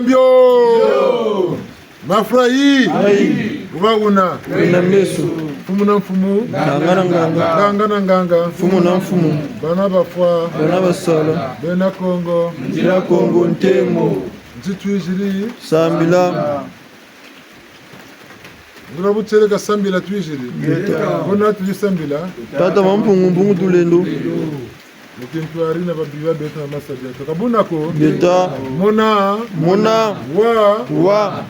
Mbio mafurahi ubaguna na meso mfumu na mfumu nganga na nganga mfumu na mfumu bana bafwa bana basala bena Kongo njira Kongo ntemo nzitwijiri sambila ngurabutereka sambila twijiri bona tujisambila tata mampungu tulendo mukintwari na babiba beto na masadia tukabuna ko beta mona wa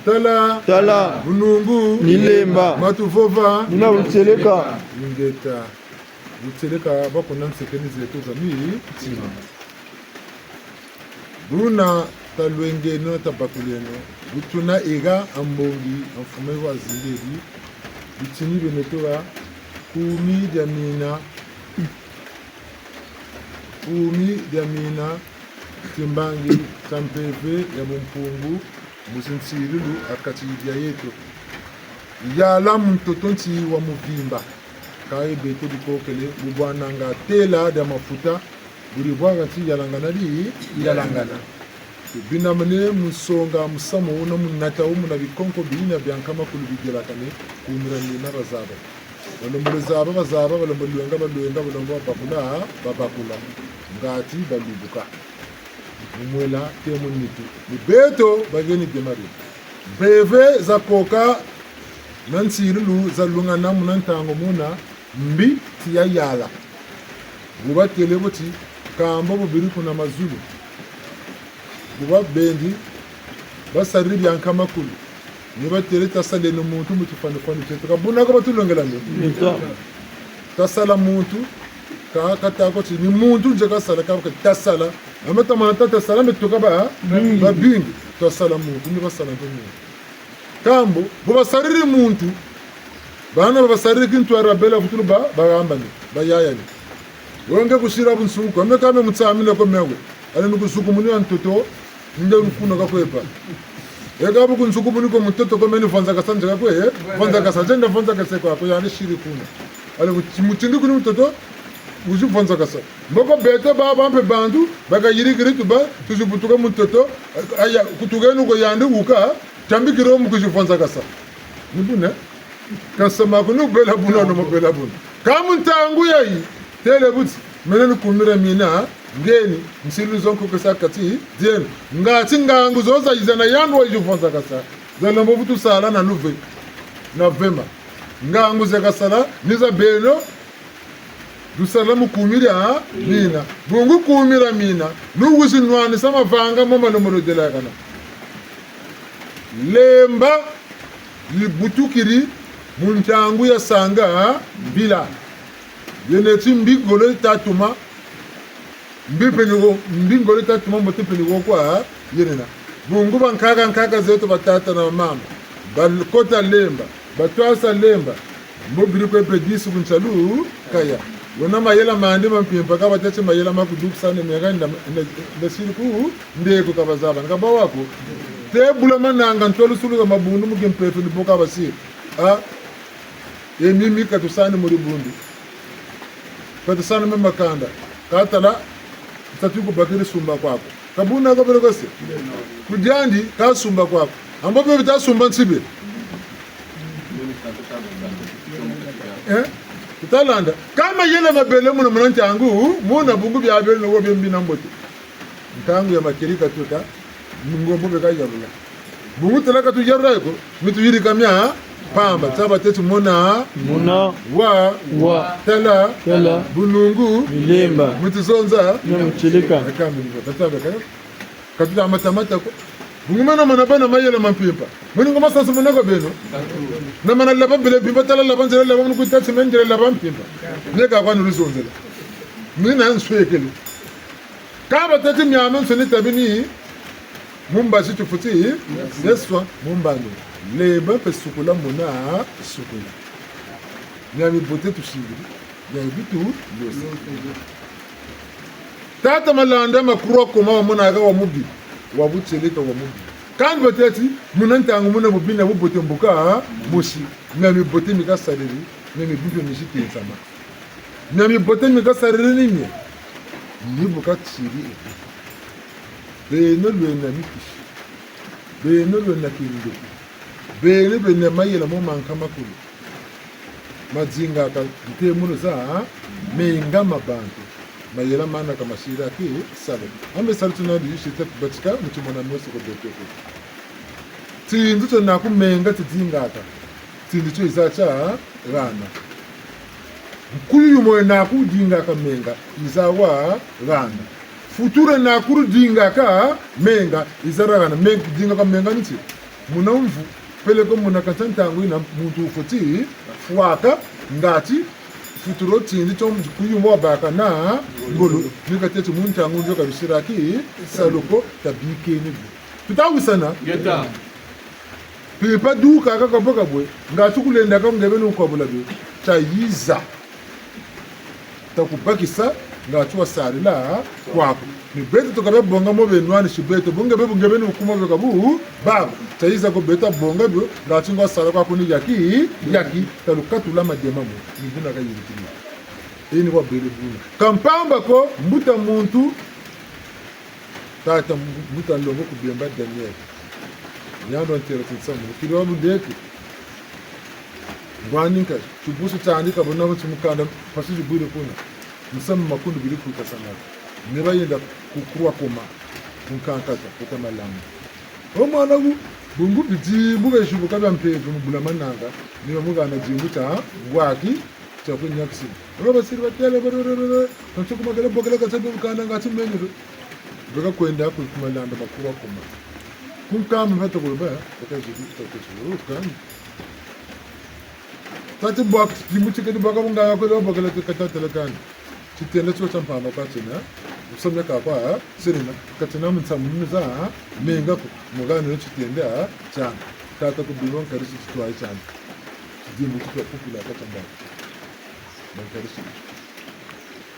tala bunungu nilemba matuvova nina buteleka ngeta buteleka bako nansekeni zetu zami tima buna talwenge no tabakuleno butuna ega ambongi amfume wa zinderi bitini benetoa kumi jamina umi jamina timbangi tampeve ya mumpungu musintsirilu akati ya yetu yala mtotonti wa muvimba kai beto dikokele bubwananga tela da mafuta buribwaga ti yalangana li yalangana binamne musonga musamo una munata umuna bikonko bina byankama kulubigela kane kumira ni narazaba bazaba balombolwenga balombo babakula ngati balubuka umwela temo nitu beto bageni demari beve za koka nansiru za lungana munantango muna mbi tiya yala buba teleboti kambo bubiri kuna mazulu buba bendi basarri byanka makulu niba tere tasale no muntu mutufana kwani tetuka buna ko batulongela ndo tasala muntu ka katako ti ni muntu nje kasala ka tasala amata manta tasala metuka ba bingi tasala muntu ni basala ndo kambo bo basarri muntu bana basarri kintu arabela futulu ba bagambani bayaya ni wonge kushira bunsuko amekame mutsamile ko mewe ale nukusuku muni antoto nde nkuna ka kwepa ega buku nsuku muni ko mtoto ko meni fonza kasanje ka kwe fonza kasanje fonza kaseko ko yani shiri kuna ale mutindi kuni mtoto uju fonza kasa mboko bete ba bampe bandu baga yiri gritu ba tuju butuka mtoto aya kutugenu ko yandi uka tambi kiro mu kuju fonza kasa nibune kasama kunu bela buna no bela buna kamuntangu yayi tele buti meneni kumira mina ngeni nsilu zonko kusakati dien ngati ngangu zoza izana yandu wajifunza kasa zalombo butu sala na nuve na vema ngangu zakasala niza beno dusalamu kumira mina bungu kumira mina nugusi nwani sama vanga mama nomoro dela kana lemba libutukiri muntangu ya sanga bila yeneti mbigolo tatuma mbingolo tatuma mbote penigo kwa yenena bungu bankaka zetu batata na mama balkota lemba batwasa lemba mbobiri ko pedisi kunchalu kaya wona mayela mande mampimpa ka batete mayela makuduku sana meganda ndasiku ndeko kabazaba ngaba wako tebula mananga ntolu sulu ga mabundu mugimpeto ndiboka basi emimi katusani muri bundu katusani memakanda katala tatuko bakiri sumba kwako kabuna ko berekose kujandi ka sumba kwako ambapo bitasumba nsibe tutalanda kama yele mabele muno munantangu muna bungu bya bele no bembi nambote ntangu ya makirika tuta ngombo beka yabula bungu talaka tu yarako mitu yiri kamya pamba taba tetu mona wa tala bunungu milemba mutuzonza na mchilika akambi tataba katuta matamata ko bungumana manabana mayela mampimpa muni ngoma sasa munako beno na mana laba bele bimba tala laba nzela laba muku tatsi mendele laba mpimpa neka kwani luzonzela mina nswekele kaba tati myama nsoni tabini mumba situ futi yeswa mumbano leba pesukula mona sukula nyami bote tushiri nyami bitu losi tata malanda makuro koma mona ga wa mubi wabutseleka wa mubi kandi bateti munantangu muna mubina bubote mbuka moshi nyami bote mika sariri nyami bitu nishite nsama nyami bote mika sariri nini ni buka tsiri beno lwena mikishi bene lwena kindu bene bene mayela mo manka makulu madzinga ka ntemuno za menga mabantu mayela mana kama shira ki sale ambe saltuna di shite kubatika mutumona mosi ko beteko tindu to nakumenga tidzinga ka tindu cho izacha rana mkuyu mo nakudinga ka menga izawa rana future nakudinga ka menga izarana menga dinga ka menga niti munamvu pele ko munakatantangu ina muntu futi fuaka ngati futuro tindi to kuyumo baka na ngolo nikatete muntangu njoka bishiraki saloko tabikeni tutawisana Geta. Pipa duka kaka boka bwe ngati kulenda ka ngebe n'ukwabula bwe chayiza takubakisa ngati wasari la kwako ni beto tokabe bonga mo benwani shibeto ngebe n'ukuma bwe kabu baba chayiza ko beta bonga bwe ngati ngwasara kwako ni yaki talukatula madema mo ngina ka yirikini ini kwa bele buna kampamba ko mbuta muntu tata mbuta longo kubemba Daniel nyando ntero tsamu kilo mudeki ngwaninka tubusu tandika bona mukanda pasiji bure kuna musamma makundu biri kuta sana neba yenda kukurwa koma kunkankata kuta malamu omwana bungu biji bube shubuka bampevu mubula mananga niba mugana jinguta ngwaki chakunyakisi roba siri batele barororo ntsuku magala bogala katsabu kana ngati menyu bega kwenda kumalanda makurwa koma kunkama mfata kuruba kan tati bok dimuti ke boka bunga ko do bogala ke katata kan titele so tampa ma patina usomya ka kwa sirina katina mutsamu za menga ko mugana no titenda cyane tata ku bilon karisi twai cyane dimuti ko popula katamba man karisi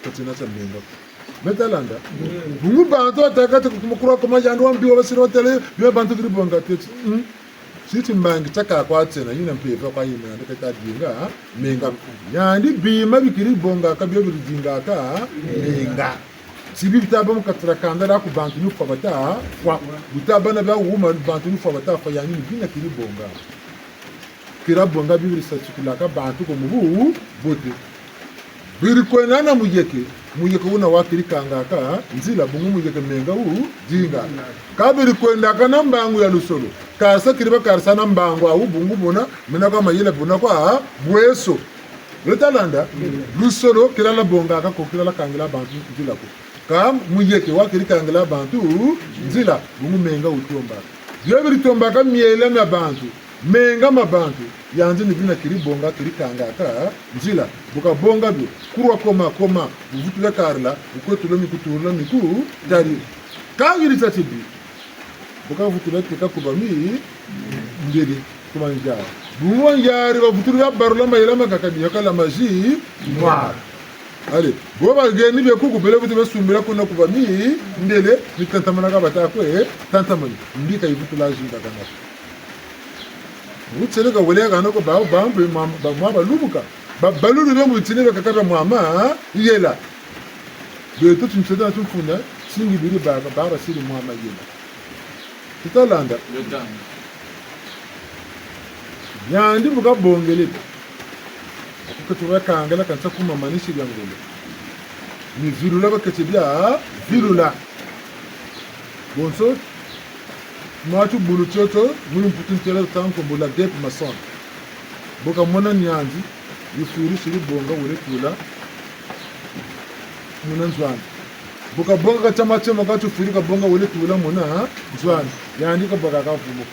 katina sa menga metalanda bungu bantu atakati kumukura koma jandu wambiwa basiro tele yo bantu gribonga tete siti mbangi taka kwa tsena yina mpepa kwa yina ndakata dinga menga yandi bima bikiri bonga kabyo biringa ka menga sibi bitaba mukatra kandara ku bantu nufa bata kwa bitaba na ba wuma bantu nufa bata fa yani bina kiri bonga kira bonga bibiri satukula ka bantu ko mubu bote biri kwenana muyeke una wakiri kangaka nzila bungu muyeke menga dinga kabiri kwenda kana mbangu ya lusolo kasa kiriba karsa na mbangu au bungu bona mena kama yele bona kwa bweso letalanda lusolo kirala bonga ka ko kirala kangela bantu nzila ko kam muyeke wakiri kangela bantu nzila bungu menga utomba yebiri tomba ka miele na bantu menga mabantu yanzu ni bina kiri bonga kiri kangaka nzila buka bonga bi kurwa koma buvutula karla ukotula mikutula miku dari kangiri tatibi buka vutula tika kubami ndeli kumanja buwa yari bavutula barla mayela makakabi yakala maji noir ale boba geni be kuku bele vutula sumbira kuna kubami ndele nikantamana ka batakwe tantamani ndika ivutula jinda kana utele ka wele kana ko ba mbe ba mwa lubuka ba balulu be mutine be kakata mwama yela be to tuntseda tunfuna singi biri ba ba siri mwama yela tutalanda yandi buka bongele ko tuwa kangala kansa kuma manishi byangole ni virula ba ketibya virula bonso mwatu bulu choto mulu mputuntela tanko bula dep mason boka mona nyanzi yifuri shiri bonga wele tula muna nzwana boka bonga kachama chema katu furi ka bonga wele tula muna nzwana yandi ka boka ka fumo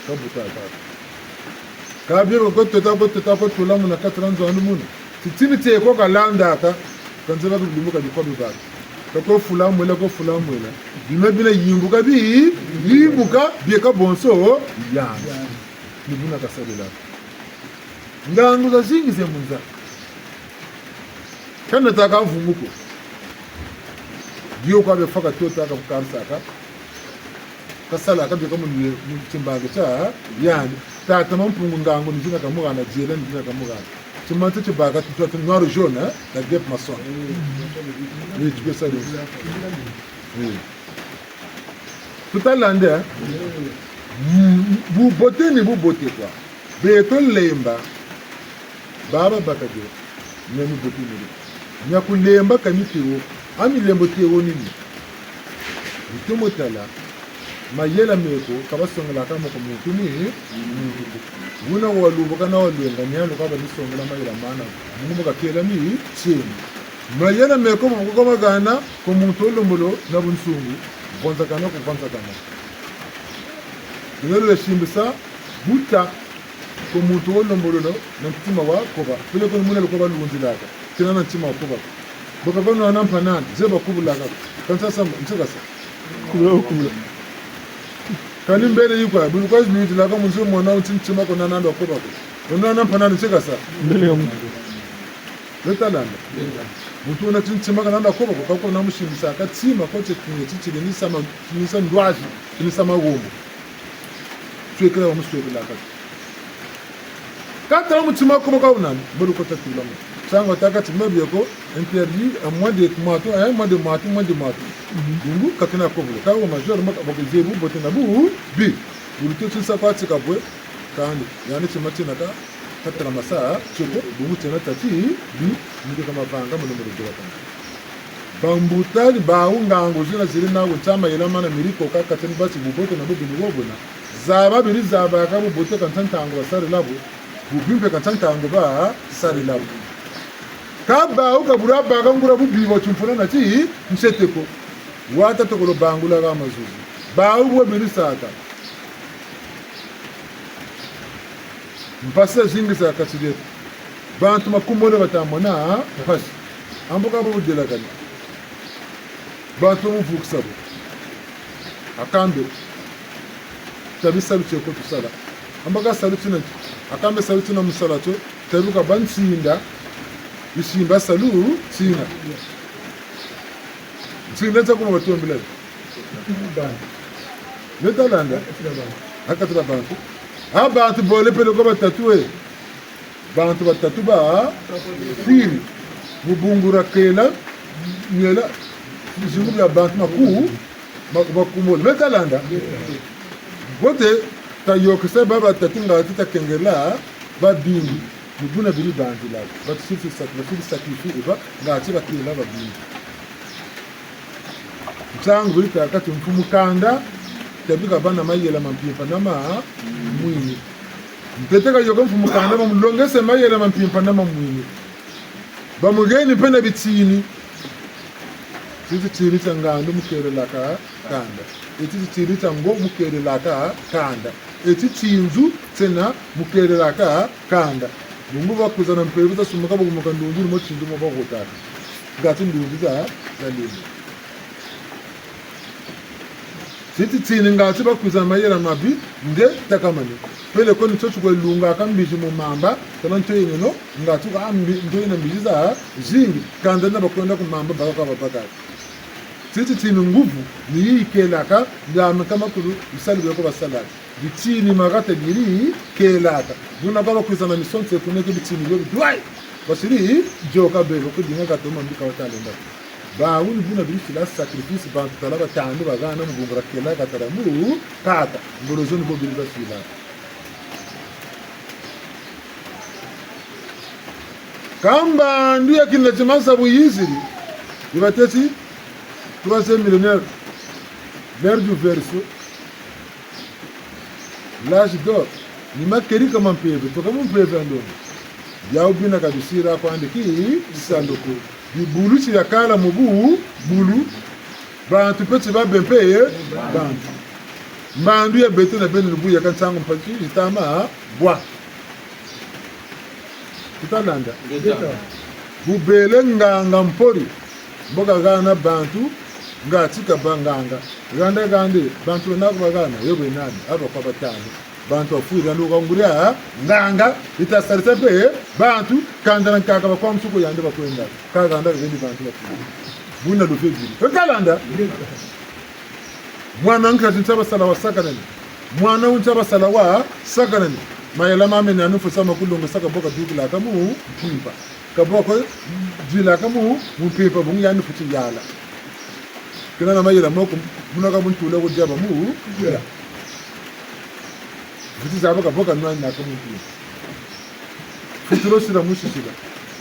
ka buta ka biro ko tota ko tula muna ka tranzwana muna titini te ko ka landa ka kanzela ko bimuka di ko biba ko fula mwela bima bina yimbuka bieka bonso yanga nibuna kasabela ngangu za zingi zemunza kana taka vumuko dio kwa befaka tota ka kukarsaka kasala ka bieka mu timbaga cha yani tata mampungu ngangu nizina kamugana jela nizina kamugana tumante tibaga tutatu noir jaune la guêpe maçon oui tu peux ça oui tutalanda bu bote ni bu bote kwa beto lemba baba bakaje nyami bote ni nyaku lemba kamitiwo ami lembo tewo nini bitomo tala mayela meko kabasongela kama ko muntu ni wuna walubo kana waluenga nyalo kaba nisongela mayela mana mungu bakela mi chini mayela meko mungu kama gana ko muntu lombolo na bunsungu bonza kana ko bonza kana ngelo shimbisa buta ko muntu lombolo no na mtima wa koba pele ko munelo koba lunzilaka kina na mtima wa koba boka bano anampanana zeba kubulaka kansa sam ntsigasa kubula kani mbele yikwa bulukwazi nuti laka munzi mwana untimtima kona nando koba ko nona mpanana ntsigasa mbele yomu letalanda mutu na timtima kana nando koba ko kako na mushimbisa akatsima kote kinye ni sama ndwazi ni sama gombo twekela muswekela kaka kata mutima koba ka unani bulukota tulamo sango takati mabiyeko interdit à moins de mois dungu kakina kobulo kawo major maka bagezebu botena bu bi buluto tsa kwati kabwe kandi yani chimatina ka katara masa choko bungu tena tati bi ndi kama banga mu numero doka bambutali baungango zina ziri nawo chama yela mana miriko kakateni basi bubote na bubi ngobona zaba biri zaba ka bubote kantantango sare labo bubimpe kantantango ba sare labo kaba ukabura baga ngura bubibo chumfuna nati mseteko wata tokolo bangula ga mazuzu ba ubwo birisaka mpasa zingisa katide bantu makumone batamona pas amboka bu dela kali bantu mufuksa bu akambe tabisa bicheko tusala amboka salutina akambe salutina musalato tabuka bansinda isimba salu sina sina kuma watu mbele netalanda akatira bantu abantu bole pele ko batatue bantu batatu ba firi mubungura kela nyela zingulu ya bantu makumol netalanda bote tayokse baba tatinga titakengela babingi mubuna biri bandi la but sisi sacrifice eba ngati bakila babingi mtangu biri takati mfumu kanda tabika bana mayela mampimpa nama mwini mpeteka yoko mfumu kanda bamulongese mayela mampimpa nama mwini bamugeni pena bitini sisi chirita ngando mukere laka kanda eti chirita ngo mukere laka kanda eti chinzu tena mukere laka kanda mungu bakuzana mpebita sumuka bugumuka ndunguru mo chindu mo bagotaka ngati ndungiza zalimo siti tsini ngati bakuzana mayera mabi nde takamane pele ko nitso lunga kambiji mu mamba kana nto yino ngati ka ambi ndo ina mbiza zingi kanda na bakwenda ku mamba baka babaka siti tsini nguvu ni ikelaka ndama kama kulu isali ko basalati bitini magata biri kelaka buna baba kwizana misonse kuneke bitini lo dwai basiri joka belo ko dinga gato mambika watalenda ba wuni buna biri fila sacrifice ba talaba tanu bagana mugura kelaka taramu kata ngorozoni bo biri basila kamba ndiye kinle chimasa buyiziri ibatesi 3e millionnaire vers du verso l'âge d'or ni makeri kama mpeve to kama mpeve ndo yao bina kabisira kwa andiki sandoko bibulu ci yakala mubu bulu bantu petse ba bempeye bantu mandu ya beto na benu bu yakantango mpaki itama bwa tutalanda bubele nganga mpori mboga gana bantu ngatika banganga ganda gande bantu nakubagana yobe nani aba kwa batano bantu afuira nuka nguria nganga itasarisa pe bantu kandana kaka kwa msuko yande bakwenda kaka anda gendi bantu bakwenda buna do fegiri tutalanda mwana nkati ntaba sala wa sakanani mwana untaba sala wa sakanani mayela mame na nufu sama kulunga saka boka dugula kamu pimpa kaboko dila kamu mu pimpa bungi yanu futi yala kina na mayela moko funa ka muntu le ko diaba mu ya viti zaba ka boka nwa na ka muntu futuro sira mushisira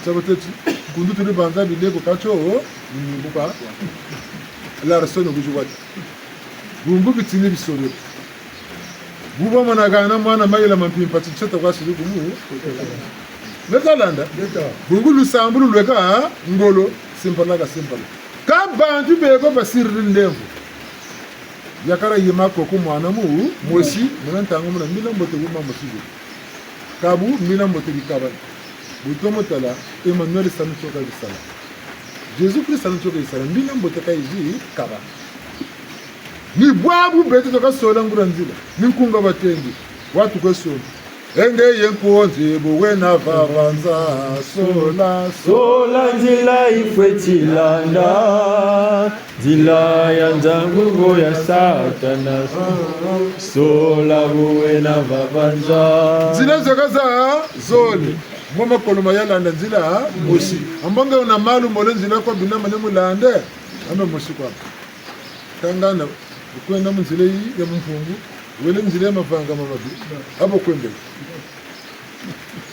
saboteti kundu tuli banza bileko kacho nimbuka la rasono bujuwati bumbu bitini bisoro buba managana mwana mayela mampimpa ticheta kwa siri gumu Netalanda bungu lusambulu lweka ngolo simpala ka bantu bego basirri ndemvu yakara yima koko mwana mu mosi munantango muna mina mbote guma mosigo kabu mina mbote bikaba butomo tala Emmanuel sanu choka bisala Jésus Christ sanu choka bisala mina mbote kaiji kaba ni bwabu bete toka sola nguranzila ninkunga batengi watu kwesona enge yenkonzi buwena vavanza sola nzila ifwetilanda nzila ya nzangugo ya satana sola buwena vavanza nzila zakaza zoli mama koloma yalanda nzila mosi ambanga una malu mole nzila kwa binama ne mulande ame mosi kwa kangana ukwenda munzile yi ya mfungu wele nzile mavanga mamabi abo kwende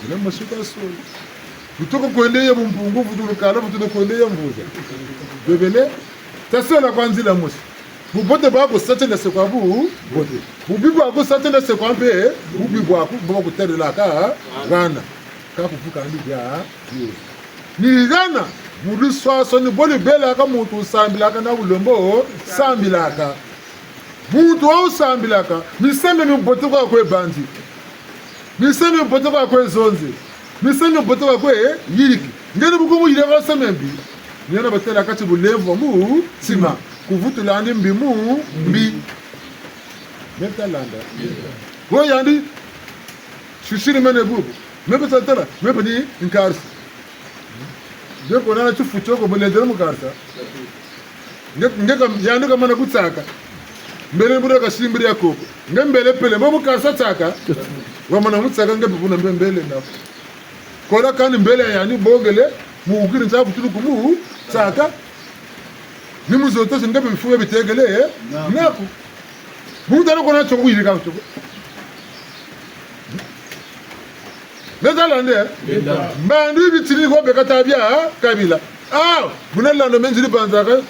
ile masuka soli kutoka kwende ya mfungu futuru kala futuru kwende ya mvuza bebele tasola kwa nzila mosi bubote bako satela se kwa bu bote bubibu ako satela se kwa mpe bubibu ako baba kuterela ka gana ka kufuka ndi ya ni gana mudu swaso ni boli bela ka mutu sambilaka na ulombo sambilaka mutu wa sambilaka miseme mbote kwa kwe bandi miseme mbote kwa kwe zonze miseme mbote kwa kwe yiriki ngene bukumu yire kwa semembi niana batela kati bulevo mu sima kuvutula ndi mbimu mbi metalanda ko yandi shushiri mene bubu mebe satala mebe ni inkarsi Deko nana chufu choko bulendera mukarsa. Ngeka yandi kama na kutsaka. Mbele mbura kashimbiri ya koko. Ngembele pele mbo mukarsa tsaka. Wamana mutsaka ngepe kuna mbele na. Kola kani mbele yani bogele muukiri nsabu tuluku mu tsaka. Ni muzoto ngepe bifuwe bitegele naku. Mudana kona choko yiri ka choko. Netalande bandu bitini ko bekata bia kabila bunalando menjiri banzaka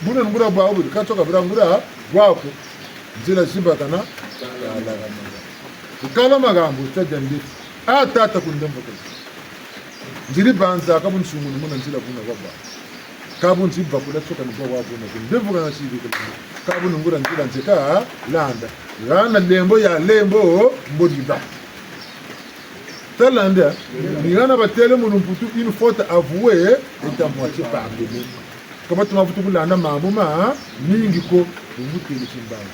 bunan ngura ba obu ka toka brangura wako nzila simba kana kala magambo tajandi tata kundembo nziri banzaka bunsungu muna nzila kuna baba kabun tibba kula toka ni baba wako na ndembo kana sibi ka bunun ngura nzila nzeka landa rana lembo ya lembo mbodiba Talanda, Nirana va tellement mon poutou une faute avouée est à moitié pardonnée. Comment tu m'as foutu la nama mama, Ningiko, vous le chimbal.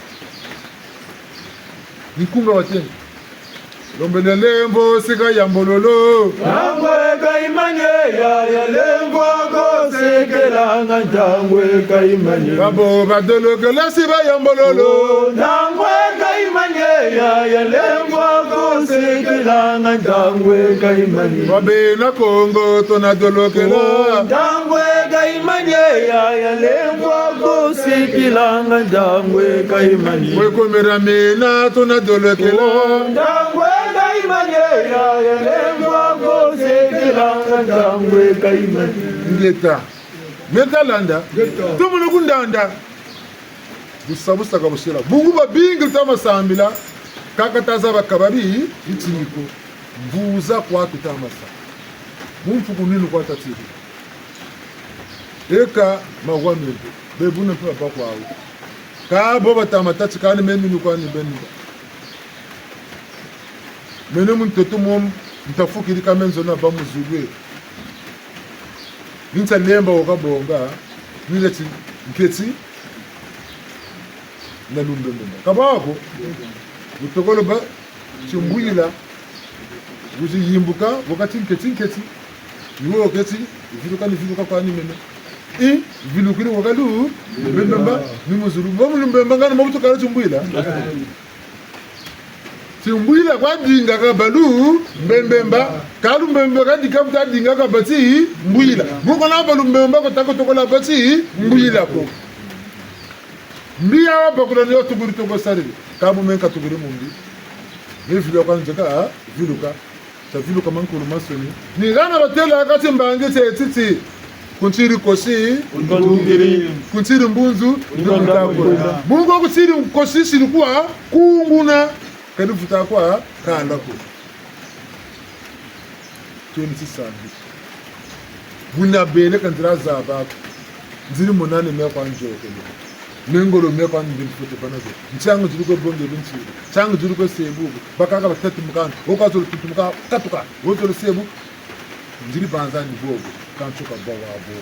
Nikunga watien. Lombelembo, Sega Yambololo. Nangwe Kaimanye, ya lembo go Segela, Nangwe Kaimanye. Babo, Badolo, Galasiba Yambololo. Nangwe Kaimanye, ya lembo go Segela, Nangwe Kaimanye. Babe na Congo, Tonadolo Kela. Nangwe Kaimanye, ya lembo go Segela, Nangwe Kaimanye. Wekomeramena, Tonadolo Kela. Nangwe Ngeta Metalanda Tomo kundanda Busabusa kabushira Bungu babingi tama sambila Kakataza bakababi Itiniko Mbuza kwa tutamasa Mumfu kuninu kwa tatiri Eka mawamende Bebuna pima pakwa au Ka boba tamatati kani menu kwa ni benda Mene mtoto mom mtafukiri kama nzona ba muzulwe Ninta lemba wakabonga Nileti nketi na lumbe kabako utokolo ba chimbuyila Guzi yimbuka wakati nketi Niwo keti Viluka kwa ni mene Vilukiri wakalu Mbemba ni muzulu Mbemba ngana mabuto kala chimbuyila Timbwila kwa dinga kabalu mbembemba kalu mbemba kadika mta dinga kabati mbwila muko na balu mbemba ko tako toko la bati mbwila ko mbia wabakula niyo tuguri togo sarili kabu menka tuguri mumbi ni vilo kwa njaka viluka sa viluka mankulu masoni ni gana batela akati mbange titi kuntiri kosi kuntiri mbunzu mungu wakusiri kosi silikuwa kunguna kanifuta kwa kandako tuni sisambi buna bele kandira zabako nziri munane mekwa njokele mengolo mekwa ndimfute banazo nchangu jiruko bonge binchi changu jiruko sebu bakaka batatu mukana okazo tutumuka katuka wozo sebu nziri banzani bogo kanchoka bawabo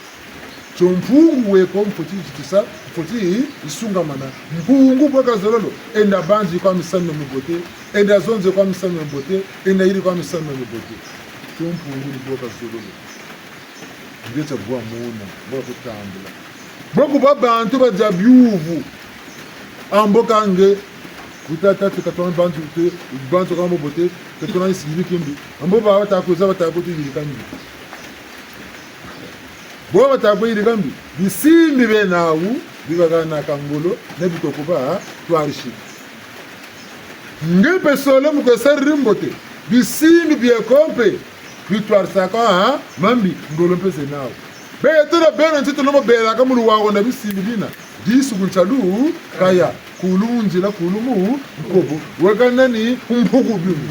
chompungu weko mfuti tisa mfuti isunga mana mpungu bwaka zololo enda banji kwa misano mbote enda zonze kwa misano mbote enda iri kwa misano mbote chompungu ni bwaka zololo ndetse bwa muna bwa kutambula boku babantu baja byuvu amboka nge utata tukatona bantu te bantu kama bote tetona isiri kimbi ambo ba batakuza batakuti yirikambi bo batakuyi yirikambi bisimbi benawu bibagana kangolo nebitokuba twarishi ngepe solo mukosari mbote bisimbi byekompe victoire saka mambi ngolo pese nawo be tola bena ntito no bela kamulu wawo na bisimbilina disu kunchalu kaya kulunji la kulumu mkobo wakanani umpuku bimu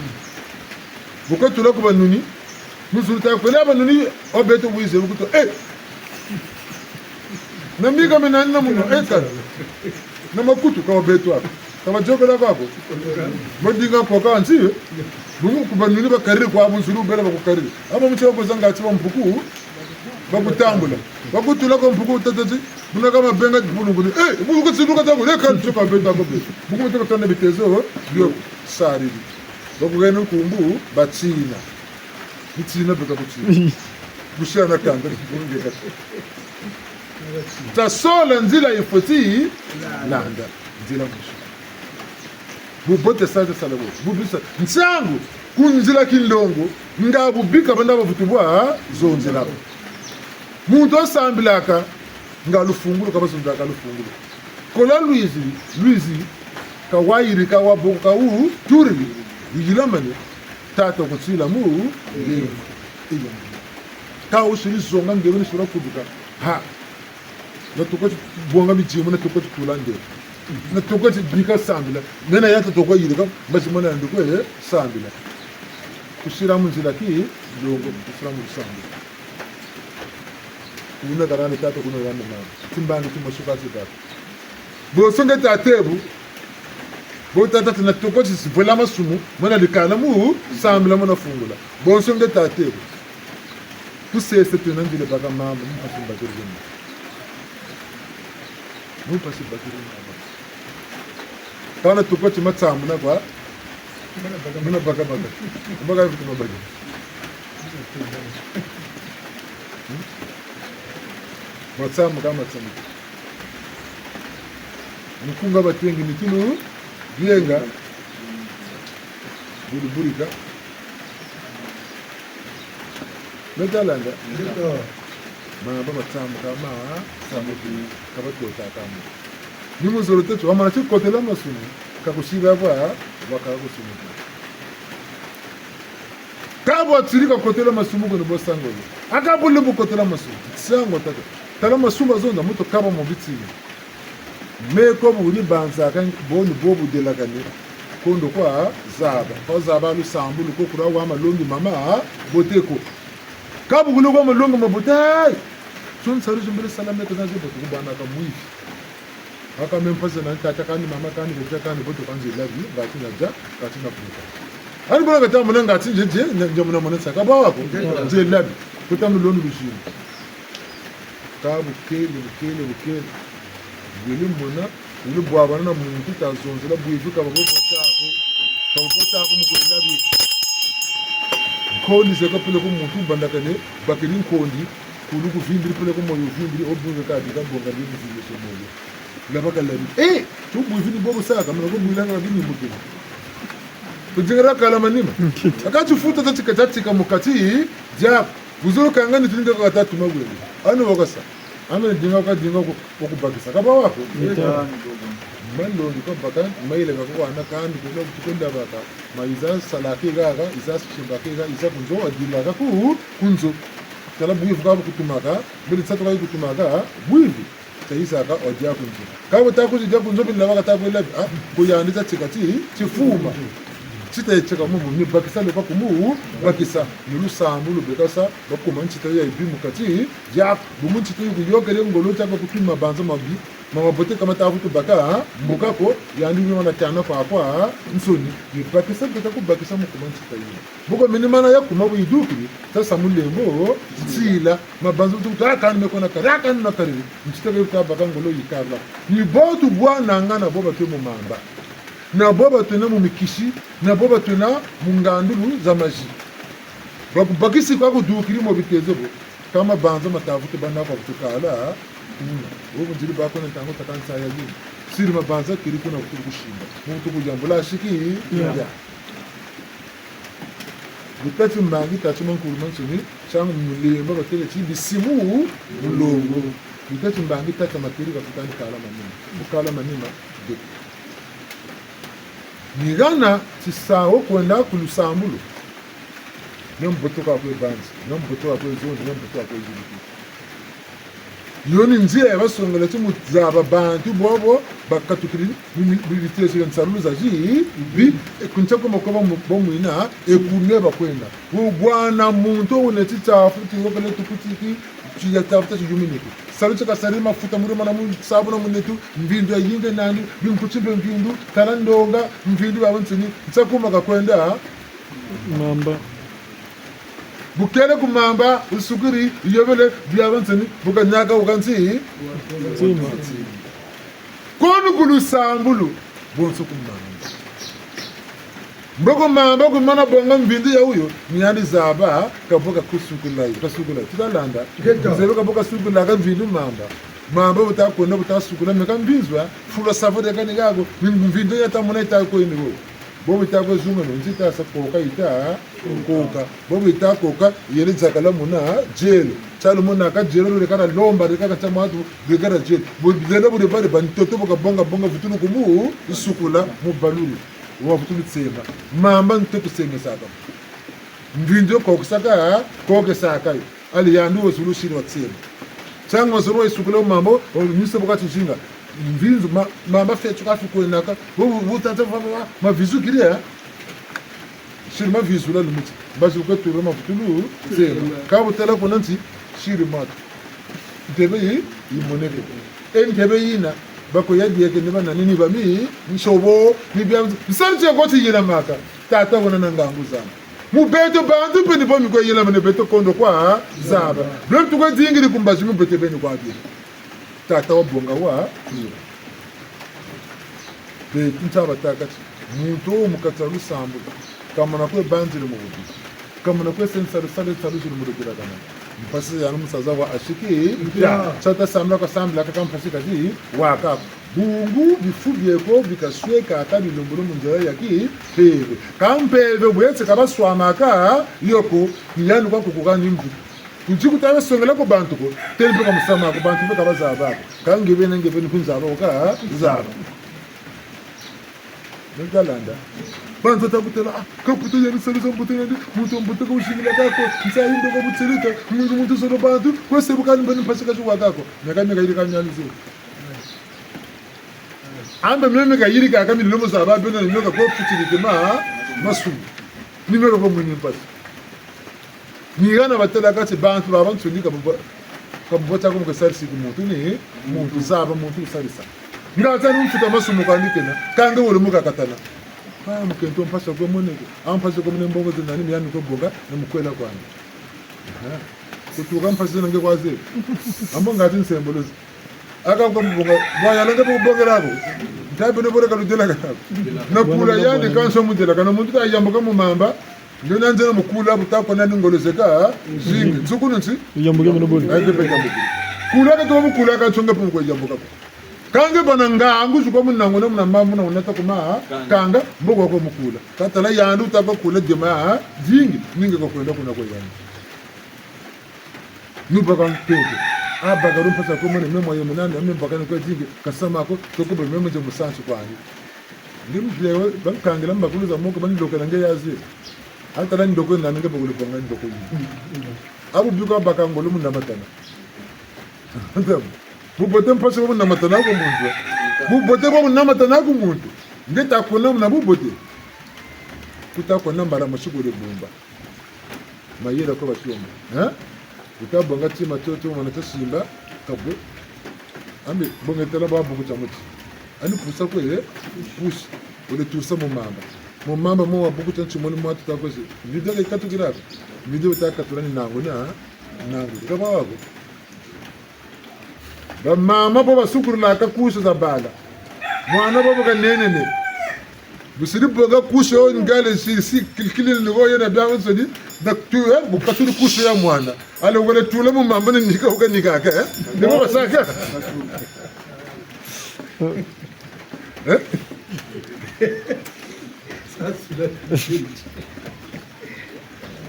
bukotu la kubanuni musulta ko la banuni obeto wize bukoto na miga menani na muno ka na makutu ka obeto hapo kama jogo la babo modinga poka nsiwe bungu kubanuni bakariri kwa abuzuru bela bakukariri aba mchoko zanga atiba mpuku bakutambula bakutula ko mpuku tatati buna kama benga bunuguni buku tsiduka tangu le kan choka beta ko be buku mtoko tone bitezo byo sari bakugena kumbu batsina bitsina beka butsina bushana kanga bunge ka ta sola nzila ifoti landa nzila busha bubote sasa salabo bubisa nsangu kunzila kilongo ngabubika banda bavutubwa zonzela muntu osambilaka ngalufungulu kabasundaka lufungulu kola Luizi kawayiri kawaboka kawu turi yilamane tata kutsila mu iyo kawu shiri zonga ngebe nishura kuduka ha natuko bonga bijimu natuko tulande natuko bika sambila nena yata toko yirika basimona nduko sambila kushira munzila ki longo kushira mu sambila kuna garane tata kuna wana na timbani tumashuka sitata bo songe tatebu bo tata tunatoko sivela masumu mwana likana mu sambila mwana fungula bo songe tatebu kusese tunangile baka mama mpasumba kirimo mpasumba kirimo kana tukoti matsamu na kwa muna baka vitu mabaga matsamu kama matsamu mkunga batwengi mitinu bienga burika metalanga mama matsamu kama samu kabatota kama ni muzoro tetu amana chikotela masumu kakushiba kwa wakakusumu kabo tsirika kotela masumu ko bosango akabule bukotela masumu sango tata tala masumu zonda muto kaba mo bitini me ko buri banza kan boni bobu de la gane kondo kwa zaba lu sambulu ko kura wa malongi mama boteko kabu gulu kwa malongi mabutai sun saru jumbele salame ko nazo botu bana ka muifi aka mempasa na tata kani mama kani beta kani botu kanzi labi ngati na ja ngati na puta ani bona ngata mona ngati je mona mona saka ba wako je labi kutamu lonu bishini kabu kele wili mona wili bwabana na muntu tazonzela bwivu kababo tako mukulabi kondi zeka pele ko muntu bandakane bakiri kondi kulu ku vindiri pele ko moyo vindiri obunga kadi kabonga ndi vindiri somoyo labaka labi tu bwivu ni bobo saka mna ko bwilanga bini mukini kujingira kala manima akachufuta tatika mukati ja buzuru kangani tulinga kwa tatu magwele ano wakasa ame dinga ka dinga ko bakisa ka ba wako maloli ko baka maile ka ko ana kan ko kunda baka maiza salaki gaga isa shimbaki gaga isa kunzo adila ka kunzo kala buivu ka kutumaka bili tsato ka kutumaka buivu tayisa ka odia kunzo ka bota ku jija kunzo bili baka ta kwela ko yandisa tsikati chifuma chitayecheka mumu ni bakisa le bakumu bakisa nulusambu lubekasa bakuma nchita ya ibimu kati ya bumu nchita yogele ngolo chaka kutuma banza mabi mabote kama tafutu baka mbukako yandi ni wana tana kwa nsoni ni bakisa betaku bakisa mukuma nchita yi buko minimana ya kuma buyidukiri sasa mulembo tsila mabanza tuta kan mekona karaka na kariri nchita beta baka ngolo yikala ni botu bwana ngana boba temo mamba na boba tuna mumikishi na boba tuna mungandulu za maji bakisi kwa kudukiri mo bitezebo kama banza matavuke bana kwa kutukala ubu njiri bako na tango takansa ya yini siri mabanza kiri kuna kutukushinda muntu kujambula shiki ya bitatu mbangi tachuma nkurumansuni changu mulemba batele chi bisimu mulongo bitatu mbangi tata makiri kwa kutani kala manima nigana tisao kwenda kulusambulo nombotoka kwe banzi nombotoka kwe zone nombotoka kwe zili yoni nzira yabasongela tumuzaba bantu bobo bakatukiri bibitese nsarulo zaji bi kunchako makoba bomwina ekunye bakwenda ubwana muntu unetitafu tingokale tukutiki chiya tafuta chijuminiki salucha kasari mafuta muri mana mu sabuna munetu mvindu ya yinge nani binkuchimbe mvindu tarandonga mvindu babantsini nsakuma gakwenda mamba bukere kumamba usukuri yobele byabantsini bukanyaga ukanzi tsima kono kulusambulu bonso kumamba mboko mamba kumana bonga mvindu ya huyo nyani zaba kaboka kusukula tudalanda zero kaboka sukula ka mvindu mamba utakwenda utasukula meka mbinzwa fula savode kani gago mvindu ya tamona itako indigo bobo itako zunga nzita sa koka ita koka bobo itako yele zakala muna jelo chalo muna ka jelo le kana lomba le kana tamatu le kana jelo bo zelo bo bari ban toto boka bonga vitulu kumu isukula mu balulu wa vitulu tsema mamba nteku senge saka mvindu koke saka ali yandu wasulu shini wa tsema chango zoro isukula mambo o nyise boka chinga mvindu mamba fetu kafi kwenaka vutata mavizu kiria shiri mavizu la lumuti bazi ukatura mavutulu tsema kabo telefona nti shiri matu ndebe yi imoneke ndebe yina bako yadieke ndeba nini bami nshobo nibya msanje goti yina maka tata wona nangangu zana mubeto bantu peni bomi ko yina mene beto kondo kwa zaba blem tuko dingiri kumbazi mubete beni kwa bi tata wabonga wa be tuntaba takati muntu mukataru sambu kama nakwe banzire mu bubi kama nakwe sensaru sale ziri mu rugira kana mpasi ya musaza wa ashiki chata samla kwa samla ka kampasi kazi waka bungu bifubyeko bikasweka akali lombolo munjara yaki peve kampeve bwetse kabaswamaka yoko niyanu kwa kukugani mbu kujiku tawe songela ko bantu ko tempe ko musama ko bantu ko bazaba kangibe ngebe nkunzaba ka zaba ngalanda bantu tabutela kaputo ya bisalizo mbutela muto ko ushingila kako nsayindo ko butselita mutu solo bantu ko sebukani mbani mpasika jwa kako meka ili kanyalizo amba meme ka yiri ka kami lomo zaba beno nyoka ko futilite masu nimero ko munyi mpasi nigana batela kati bantu babantu ndika kabota ko mukasarisi kumuntu ni muntu zaba muntu usarisa ngaza numfuta masumu kandikena kange wole mukakatana mukento mpasa ko moneke ampasa ko mune mbongo zinani myani ko boga namukwela kwani kutuka mpasa nange kwaze ambo ngati nsembolozi aka ko mbonga bayala ngabo bogerabo ntabene bore kaludela kako nakula yani kanso mudela kana muntu ta yamboka mu mamba ndona nzena mukula butako nani ngolozeka zingi nzukunu nsi yamboke mu bole ayike peka kula ka to mukula ka tsonga pu ko yamboka kange bananga anguzu ko munango na munamba muna unata kuma kanga mbogo ko mukula katala yandu ta ko kula jema zingi ninge ko kwenda kuna ko yani nubaka mpeke abagaru mpasa ko mane memo yemo nani ame bakani ko jingi kasama ko to ko memo je musansu kwani ndim blewe ban kangela mbakulu za moko bani lokana nge yazi hata nani ndoko nani nge bagulu bonga ndoko abu biko bakangolo mun namatana bubote mpasa ko mun namatana ko muntu bubote ko mun namatana ko muntu ngeta ko na bubote kutakona mbara mashigure bumba mayira ko bashoma utabonga tima toto mwana tasimba kabwe ambe bonga tela ba buku chamuti ani pusa ko ile push ole tusa mu mamba mo wa buku chanchu moni mwatu takoze video le katu giraka video takaturani nango nango kama wako ba mama bo basukuru la ka kusha za bala mwana bo ga nenene busiri boga kusho ngale si kilkili ngo yana dawo sodi na tuwe bukaturi kusho ya mwana ale wala tula mu mamba ni nika uga nika ka ne bo basaka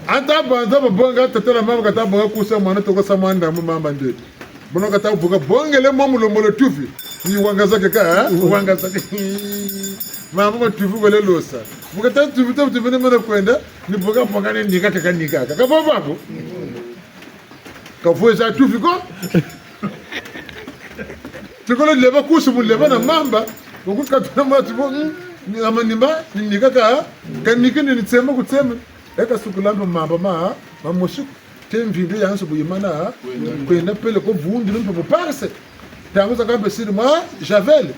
anta banza bonga tatara mama kata bonga kusho mwana to ko samanda mu mamba ndi bono kata boga bongele mamu lombolo tufi ni wangaza ka wangaza mama tufu gole losa bukata tufu ne mana kwenda ni boga boga ne nika taka nika ka baba hapo ka fuesa tufu ko tukolo leba kusu mu leba na mamba ukukatuna matu ni amanimba ni nika ka nika ni tsema kutsema eka sukulamba mamba mamoshi temvinde yanso buyimana kwenda pele ko vundi no parse tanguza kambe siri ma javel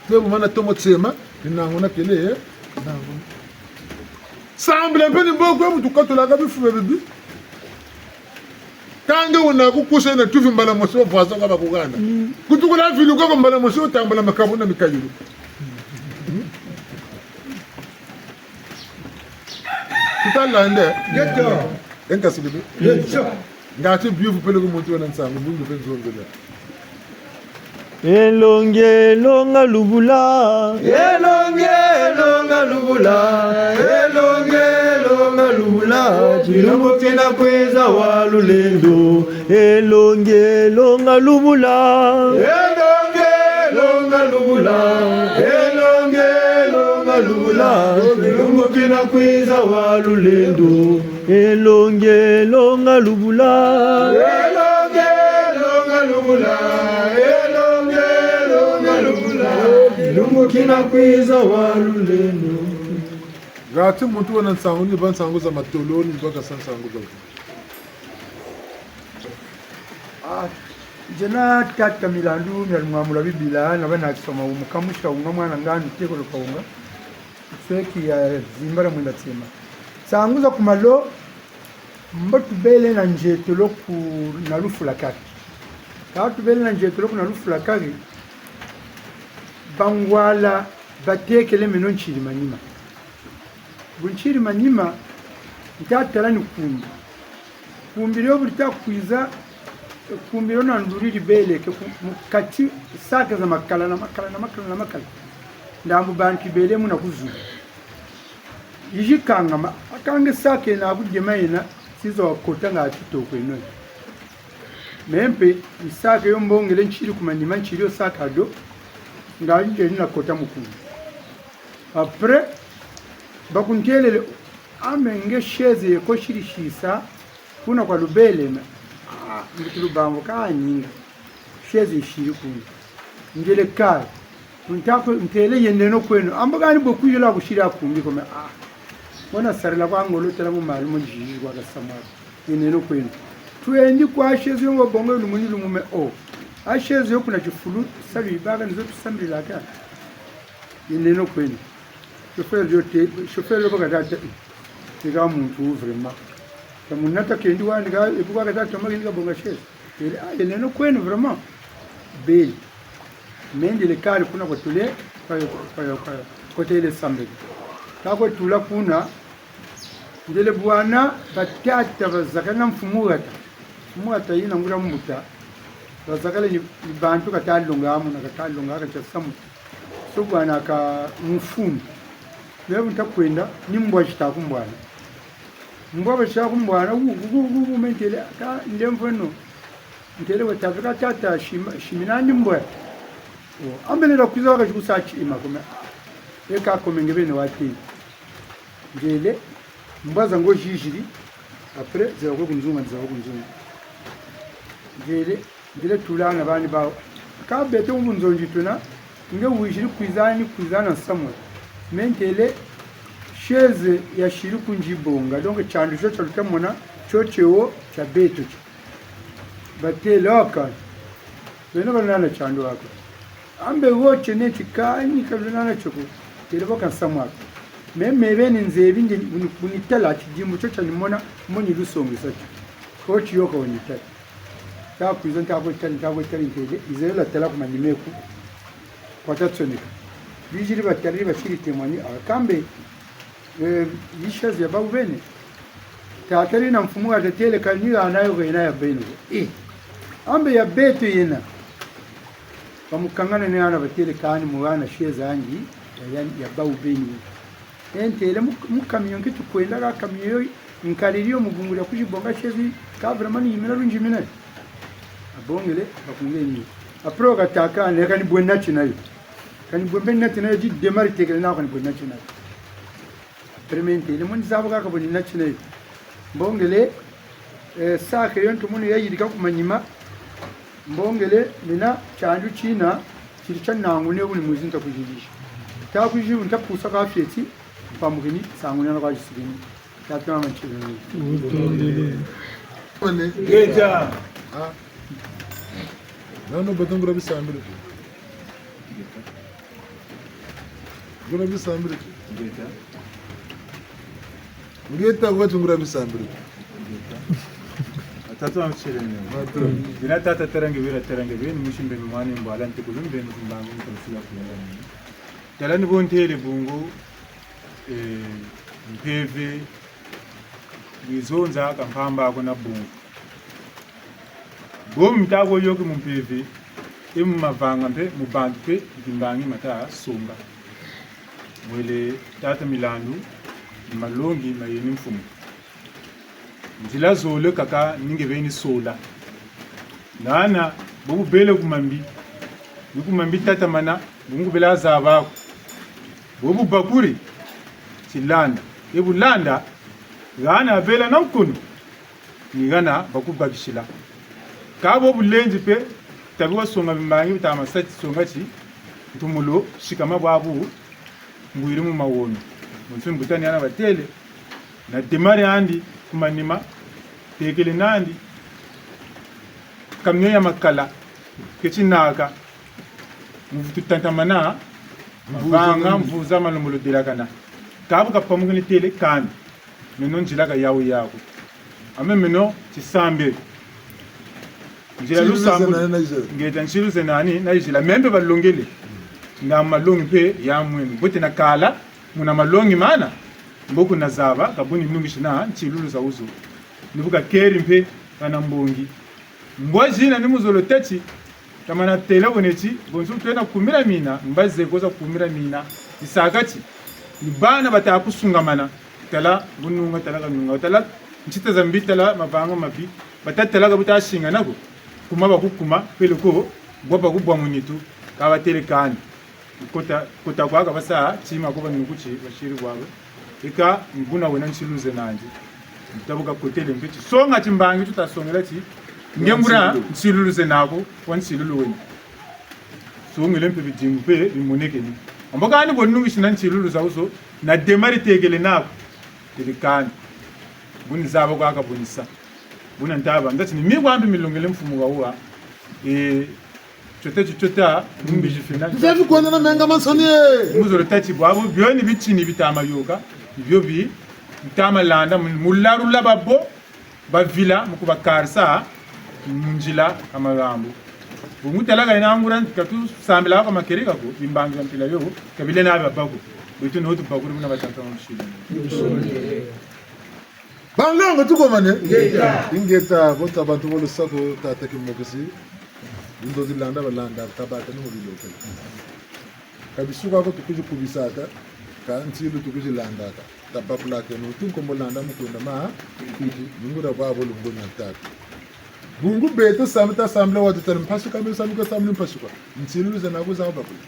tebo mana tomo tsema ninango na kele nango samble mpeni mboko mtu katola ka bifume bibi kanga una kukusha na tuvi mbala moso vaza ka bakugana kutukula vilu ko mbala moso tambala makabu na mikayulu tutalande geto enkasibibi ngati biufu pele ko muntu wana nsango bungu penzo ngela elonge longa lubula chilombo kena kweza walulendo elonge longa lubula chilombo kena kweza walulendo elonge longa lubula kina kwiza walulendo ngati muntu wana nsango ni bansango za matoloni mpaka sansango za jena tata milandu nyalumwamula bibila na bana kisoma umukamusha unga mwana ngani teko lokaunga feki ya zimbara mwenda tsema sanguza kumalo mbatu bele na njetolo ku na lufula kaki tatu bele na njetolo ku na lufula kaki bangwala batekele meno nchiri manyima bunchiri manyima ntatala ni kumbiro bulita kwiza kumbiro na nduriri bele ke kati saka za makala na makala ndambu banki bele muna kuzuru yijikanga akanga sake na bujemaina sizo kota nga kitoko ino mempe isaka yombongele nchiri kumanyima nchiri yo saka do ngaje na kota mukuru après bakunkelele amenge sheze ko shirishisa kuna kwa lubele na ngitulubango kanyinga sheze shiri kuna ngele kai untako ntele yende no kweno ambagani bokuyela kushira kumbi kome mona sarila kwa ngolo tela mu malumo njiji kwa kasamara yende no kweno twendi kwa sheze yo bongo lumunyi lumume asheze yo kuna chifulu sabi baga nizo tusambilila ka yende no kweno chauffeur yo bakata ega muntu vraiment tamunata kendi wandi ga ebuka kata tomagi ga bonga sheze yende no kweno vraiment beli mendi le kale kuna kwa tule kwa tele sambe kwa tula kuna ndele bwana batata bazakana mfumuata yina ngura muta bazakale ni bantu katalonga amu na katalonga ka samu so bwana ka mfumu leo mtakwenda ni mbwa chitakumbwana mbwa bachitakumbwana mentele ka ndemveno ntele watafika tata shiminani mbwe ambele la kwiza waka jukusa chima kuma eka komengebe ne wati njele mbaza ngo jijiri après zero ko kunzunga njele tulana bani bawo ka bete umunzonji tuna nge wujiri kwizana samwe mentele sheze ya shiri kunjibonga donc chandu cho chalutamona chochewo cha beto batele waka beno banana chandu wako ambe woche ne chikani kabinana choko tele baka samwa mebeni nzebi ndi bunitala chijimbo cho chalimona moni lusongi sacho kochi yoko onitala ta kuizo ntako tali intele izela tala kumanyimeku kwa tatsonika bijiri batali bashiri temwani akambe yishazi ya babu bene tatali na mfumu wa tetele kanyiga anayo gaina ya beno ambe ya beto yena bamukangana ne ana batele kani muwana sheza angi ya babu bene entele mukamyo nkitu kwenda ga kamyo nkaliriyo mugungura kujibonga shezi kabra mani yimera runjimina abongele bakungenyi apro gataka ne kani bwenna chinayo kani bwenna chinayo ji demari tegele na kani bwenna chinayo permente le mun zabuga ka bwenna chinayo mbongele sake yonto mun yayirika kumanyima mbongele mina chanju china chiricha nangu ne buni muzinta kujijisha ta kuji unta pusa ka feti pamugini sanguna na kwajisigini ta kama mchini One Geja. Nano batang gurabi sambil. Gurabi sambil. Ngeta gwa gurabi sambil. Tatu amchele ne. Dina tata terange vira mushimbe mwani mbala ntikulumbe mbangu mtafila kulala. Talani bontele bungu mpeve wizonza kampamba ko na bungu. Bom mtago yoke mumpeve mavanga mpe mubantu pe dimbangi mata songa. Mwele tata milandu malongi mayeni mfumu. Njila zole kaka ningebeni sola. Nana bubu bele kumambi tata mana bungu bela zabako. Bubu bakuri chilanda. Ebu landa gana bela namkunu. Ni gana bakubakishila. Kabo bulenji pe tabiwa songa bimbangi bitama sati songa chi tumulo shikama babu ngwiri mu mawono. Munsu mbutani ana batele na demari andi kumanima tegele nandi kamyo ya makala kechinaka mvututantamana mvanga mvuza malumulo dilakana kabu kapamugini tele kan meno njilaka yawo yako ame meno chisambe njila lusambu ngeta nchilu zenani na ijila membe balongele na malongi pe ya mwenu bote na kala muna malongi mana mboku na zaba kabuni mnungishina nchilulu za uzo nibuka keri mpe kana mbongi mbwajina ni muzolo techi kama na tela bonechi bonzo twena kumira mina mbaze goza kumira mina isakati ni bana batakusungamana tala bununga tala kanunga tala nchita zambi tala mabanga mabi batatala kabuta shinga nako kuma bakukuma peleko bwaba kubwa munitu kabatele kani kota kwa kabasa chima kuba nukuchi bashiri bwawe ika mbuna wena nchiluze nanje mtabuka kotele mpichi songa chimbangi tutasongela chi ngembura nchiluluze nako wanchilulu wena songele mpe bijingu pe bimonekeni amboka ani bonungi shina nchiluluza uso na demari tegele nako telikani buni zaba kwa kabunisa buna ntaba ndati ni mikwambi milongele mfumu wa chota mbiji final Vivi kwenda na menga mansoni muzoro tati bwabo byoni bichini bitama yoka byo bi bitama landa mularu lababo bavila mukuba karsa munjila amagambo bumutalaga inangura katu sambela ko makereka ko bimbanga mpila yo kabile na babako bitu no tupakuru muna bataka mshili Bangongo tuko mane ingeta bota bantu bolo sako tata kimokisi ndo zilanda balanda tabata no bilo kale kabisuka ko tukuji kubisaka ka ntilu tukuji landa ka tabapula ke no tunko molanda mukwenda ma kuji ngura babo lungonya tata bungu beto samta samla watu tani mpasuka mimi samika samli mpasuka ntsilu za nakuza bakuli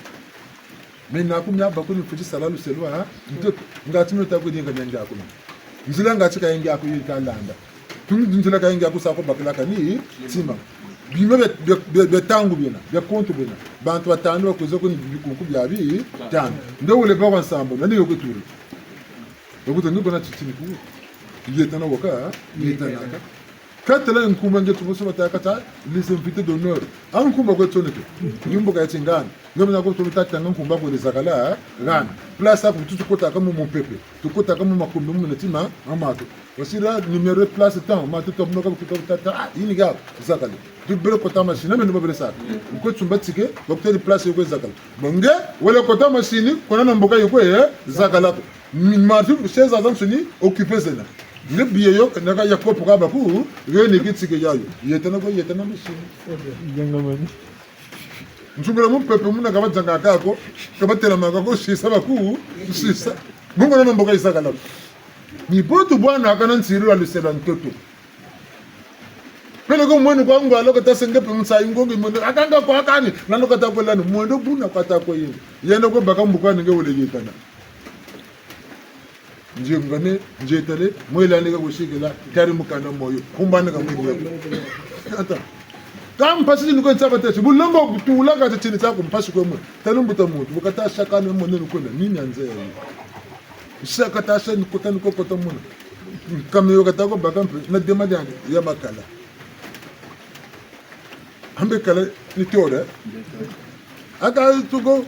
mimi nakumya bakuli fuji salalu selwa mto ngati mimi takudinga nyanja yakuna nzila ngati ka yengi yaku yikalanda tumi nzila ka yengi yaku sako bakula kani tsima bima be tangu bina be kontu bina bantu batanu bakuze ko bikunku byabi tanu ndo ule ba ensemble nani yokuturi yokuto ngibona tsitsini ku yetana waka yetana katela nkumba ngetubuso batakata les invités d'honneur ankumba kwetoneke nyumba ka tsingana ngomna ko tulitata nkumba ko lezakala ran place a kututu kota kama mon pepe tukota kama makumbi mun tima amato wasira numéro place temps ma to mnoka ko tata ini ga zakala du bele kota machine mais no bele sa ko tsumba tike docteur place ko zakala bonge wala kota machine kona na mboka yoko zakala martu 16 ans soni occupé zena ne biye yo naka yakopo ka baku rene kitike yayo yetana machine Jangamani. Nsungura mu pepe mu na kabajanga kako kabatela makako shisa baku shisa mungu na mboka isakala ni botu bwana akana ntsiru alisela ntoto pele ko mwenu kwa ngwa lokata sengepe msa ingongo mwendo akanga kwa akani na lokata kwa lanu mwendo buna kwata kwa yini yenda ko baka mbuka nge wole yitana nje ngane nje tale mwela ndika kushikela tari mukana moyo kumbana kamwe ata kam pasisi nuko tsaba tese bulongo butula ka tsini tsako mpasi ko mo talumbuta mutu bukata shaka no mo nenu ko nini anze yayi shaka ta sha nuko tan ko koto mo kam yo kata ko bakam na demande ya makala ambe kala ni tore aka tugo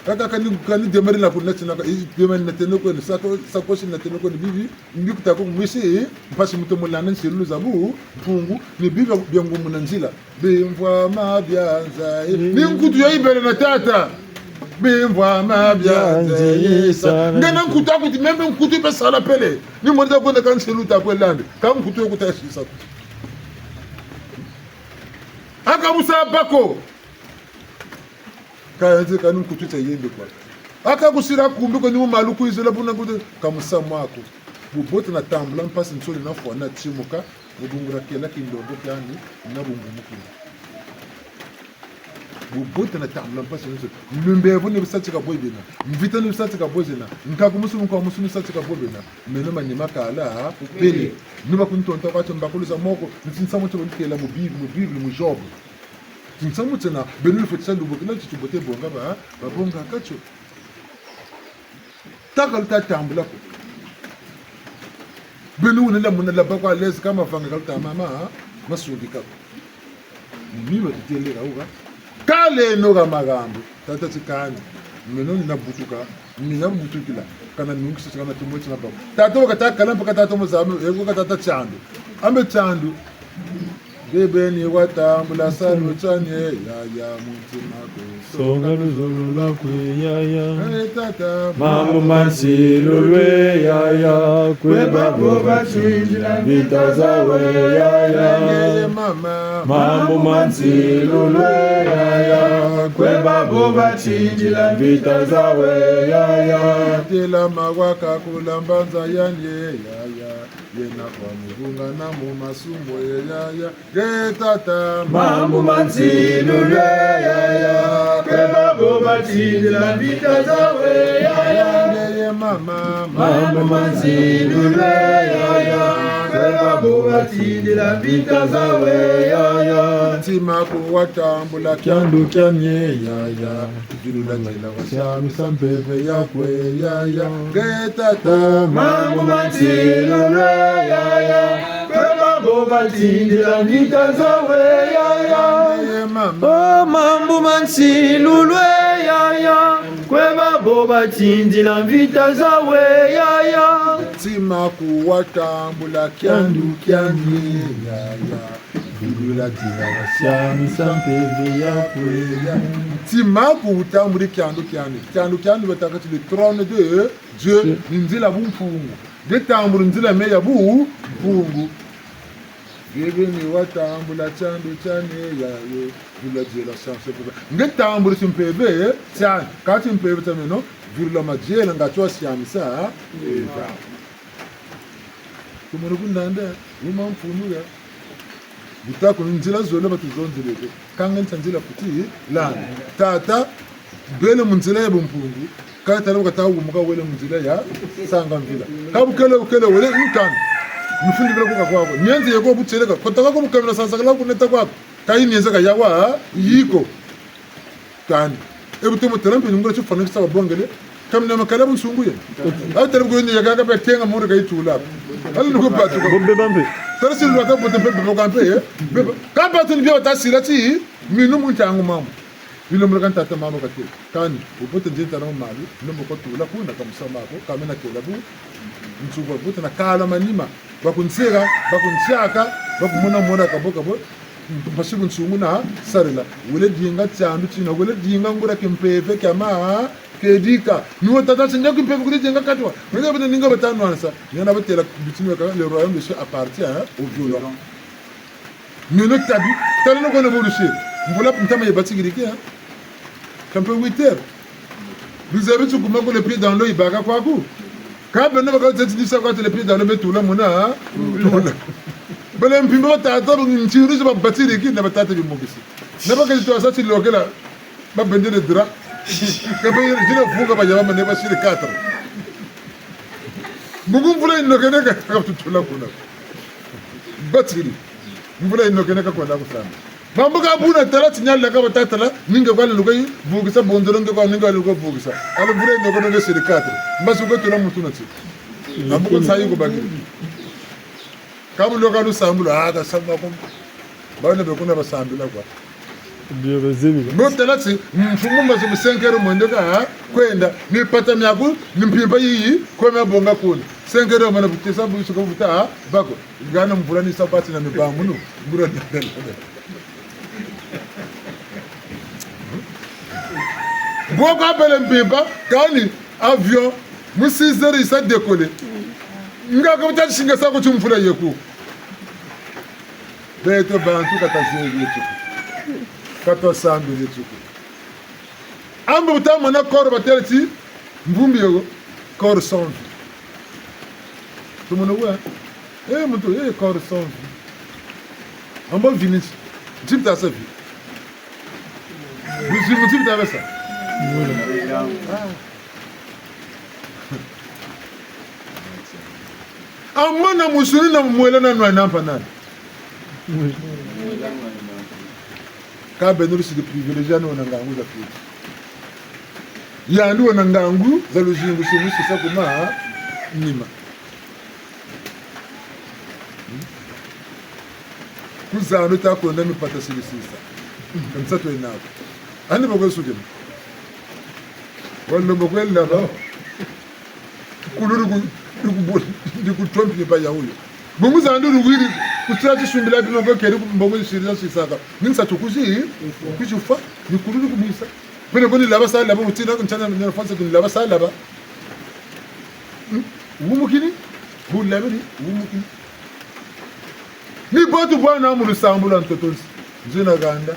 aka kan demari la pour netina ka demari na tenoko ni sako shi na tenoko ni bibi mbi kutako mwisi mpasi muto mulana nsilu zabu fungu ni bibi byangu munanzila bimvwa mabyanza ni nkutu yo ibere na tata bimvwa mabyanza isa ngana nkutu akuti membe nkutu be sala pele ni monda ko kan nsilu ta ko lande kam nkutu yo kutashi sa aka musa bako kaanze kanu kututa yende kwa akakusira kumbe ko nimu maluku izela buna kude kamusa mwako bubote na tambula mpasi nsoli na fo na timuka budungura kela kindongo kyani na bungumuku bubote na tambula mpasi nsoli mbembevu ne bisatika boybena mvita ne bisatika bozena nkakumusu ko musu bisatika bobena meno manyima kala pele nuba kuntonta kwacho mbakuluza moko ntsinsa moto kela mu bible mu job Tinsamu tena benul fetsa lubukina titubote bonga ba bonga kacho takal ta tambula ko benu ne la munala ba kwa les kama fanga kalta mama masudika miwa titele rauga kale no ga magambo tata tikani meno na butuka mina butukila kana nungisa kana tumwetse na baba tata wakata kala mpaka tata muzame ego tata chandu ambe chandu Bebeni watambula saluchanye ya mutima ko Songa luzulu la kwe ya tata Mamu mansi lulwe ya Kwe babo batindila vita zawe ya mama Mamu mansi lulwe ya Kwe babo batindila vita zawe ya Tela magwaka kulambanza yanye ya Yena kwa mugunga na mu masumbo ya Tata Mamu mansi lulwe ya Kwe babo batindila vita zawe ya mama Mamu mansi lulwe ya Kwe babo batindila vita zawe ya Tima kuwatambula Kyandu kyanye ya Julula jila wasyami sampeve ya kwe ya Tata Mamu mansi lulwe ya Kwe babo batindila vita zawe ya mama Oh mambu mansi lulwe ya Kwe babo batindila vita zawe ya Tima kuwatambula kyandu kyanye ya Julula jila wasyami sampeve ya kwe ya Tima kuwatambula kyandu kyane batakati le trône de Dieu nzila bumfungu de tambula nzila meya bumfungu Giveni watambula chandu chane yayo Vula jela sanse pepe Ngetambula simpeve Chane Kati simpeve tameno Vula majela ngachwa siyamisa Eva Kumunu kundanda Uma mfunu ya butako njila zole batuzonzeleke kanga ntanzila kuti la tata bele munzila ya bumpungu kata na kata umuka wele munzila ya sanga mvila kabukele wele nkani mfundi bila kuka kwako nyenze yego butseleka kotaka ko mukamera sasa kala kuneta kwako kai nyenze ka yawa yiko kani ebutomo terampe ngura chu fana saba bongele kamna makala bunsungu ye aw tere ko ni yaga ka betenga mo ga itula ala nuko batu ko bombe bambe tarasi lo ka bote pepe ko kampe ye ka batu ni biota silati minu mun tangu mamu bilo mo kan tata mamu ka te kani o bote jenta na malu no mo ko tula ku na kamsama ko kamena ke labu nsugo bote na kala manima bakuntsika bakuntsaka bakumona ka boka bo mpasibu nsungu na sarila wele dinga tsandu tsina wele dinga ngura kempepe kama kedika nuwo tata tsinga kempepe kuri dinga katwa wele bana ninga batanu ansa yana batela bitinu ka le royaume de Dieu appartient au violent nyono tabi tala ko na bolushi mbula ntama yebatigiriki ha kampe 8h vous avez tout comment le pied dans l'eau ibaga kwaku ka bana baka tsetsi sa kwa le pied dans l'eau betula mona tula bale mpimbo tata nchiru ba batiri ki na batata bi mugisi na baka to asa ti lokela ba bendele dra ka ba jina fuga ba jama ne ba sire 4 mugum fula inokene ka tutula kuna batiri mvula inokene ka kwenda kusama mambo ka buna tala tinyalla ka batata la ninga kwa lugai bugisa bondoro ngwa ninga lugai bugisa ala mvula inokene ka sire 4 mbasu ko tula mutuna tsi mambo ko sayi ko bagiri kamu loka lu sambula aga samba ko bana be kuna basambula kwa ndio bazimi no telati mfumu mazo msenkero mwende ka kwenda ni pata myaku ni mpimba yi ko me bonga kuna senkero mana butesa bu suko buta bako gana mvula ni sabati na mibangu no mbura ndala boko apele mpimba kani avion mu 6h isa décoller nga ko tati singa sa ko tumfula yeku beto bantu katazeli yetuku kato sambi yetuku ambu tamo na koro batelti mbumbi yego koro sonvi tumono wa muntu koro sonvi ambo vinit jimta sa vi jimta besa amana musuni na mwela na nwa na mpanana ka benuru si de privilégié no na ngangu za pili ya ndio na ngangu za lujingu si musi sa kuma nima kuzano ta ko ndami pata silisisa kamsa to ina ani bogo suje wala bogo la ba kuluru ku trompe ba ya huyo bongo za ndo ruwiri kutrati sumbila bino ko keri bongo sirisa sisaka ninsa tukuzi kuchufa ni kuluru ku misa bene boni laba sa laba mutina ntana na fansa kun laba sa laba wumukini bu labiri wumukini ni botu bwana mu sambula ntotonsi nzina ganda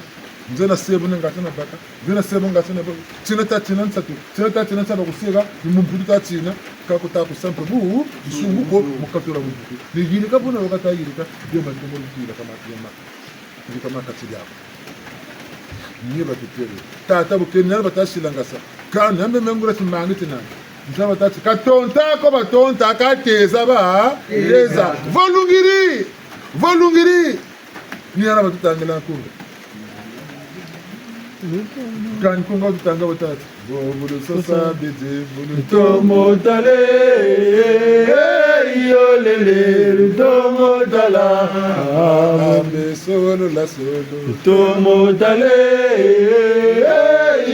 nzina sebu ngatana baka nzina sebu ngatana baka tinata tinansa tu tinata tinansa bakusega ni mumpudu ta tina kako ta kusampa bu sunguko mukatura mumpudu ni yini kabuna wakata yini ka dema ndomo lutila kama kiyama ni kama katija ni batutele tata bukenya batashilangasa kana mbe mengura timangitina nzaba tati katonta ko batonta kateza ba eza volungiri ni ana batutangela kunga kan kunga tutanga batati bolo sasa bede bolo tomo tale yo lele tomo tala ambe solo la solo tomo tale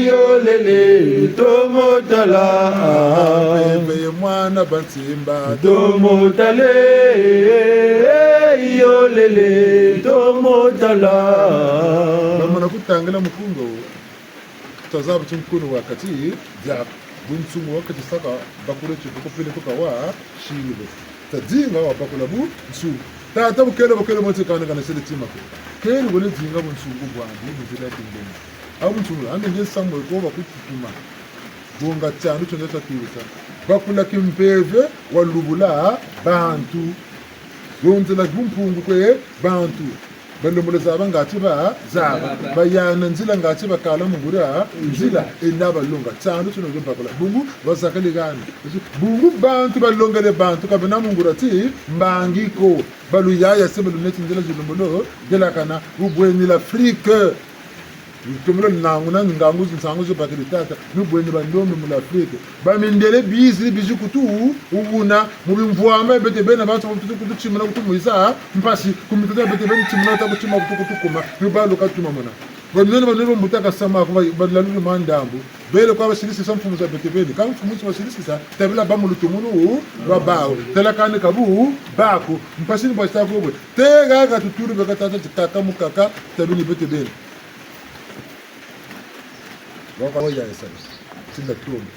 yo lele tomo tala ambe mwana bansimba tomo tale yo lele tomo tala mama kutangela mukungo tazabu chimkuno wakati ya bunsumu wakati saka bakure chifuko pele kuka wa shilo tadinga wa bakula bu nsu tata bukele moti kana sele timako keri wole dinga bunsumu bwangu buzila tindeni abu nsumu ande nje samwe ko bakutuma bonga tsanu tondeta tuisa bakula kimpeve walubula bantu zonzela bumpungu kwe bantu balombola zaba ngati ba zaba bayana nzila ngati bakala mungura nzila enabalonga tsando tuno mpakala bungu bazakaligana bungu bantu balongele bantu kabena mungura ti mbangiko baluyaya sebelu neti nzila zilombolo delakana ubweni l'Afrique tumula nanguna ngangu zinsangu zo bakili tata nubweni bandombe mu l'Afrique bamindele bizi kutu ubuna mubimvwama bete bena bantu kutu chimana kutu muisa mpasi kumitata bete bena chimana ta kutu kutu kuma nubalo katuma mona bonno mutaka sama ko balalu mandambu bele kwa basirisi samfumu za bete bene kan fumu za basirisi sa tabila bamulu tumunu babao telakane kabu bako mpasi ni basta ko tega ga tuturu be katata tata mukaka tabini bete bene wakaoya sana tinda tumba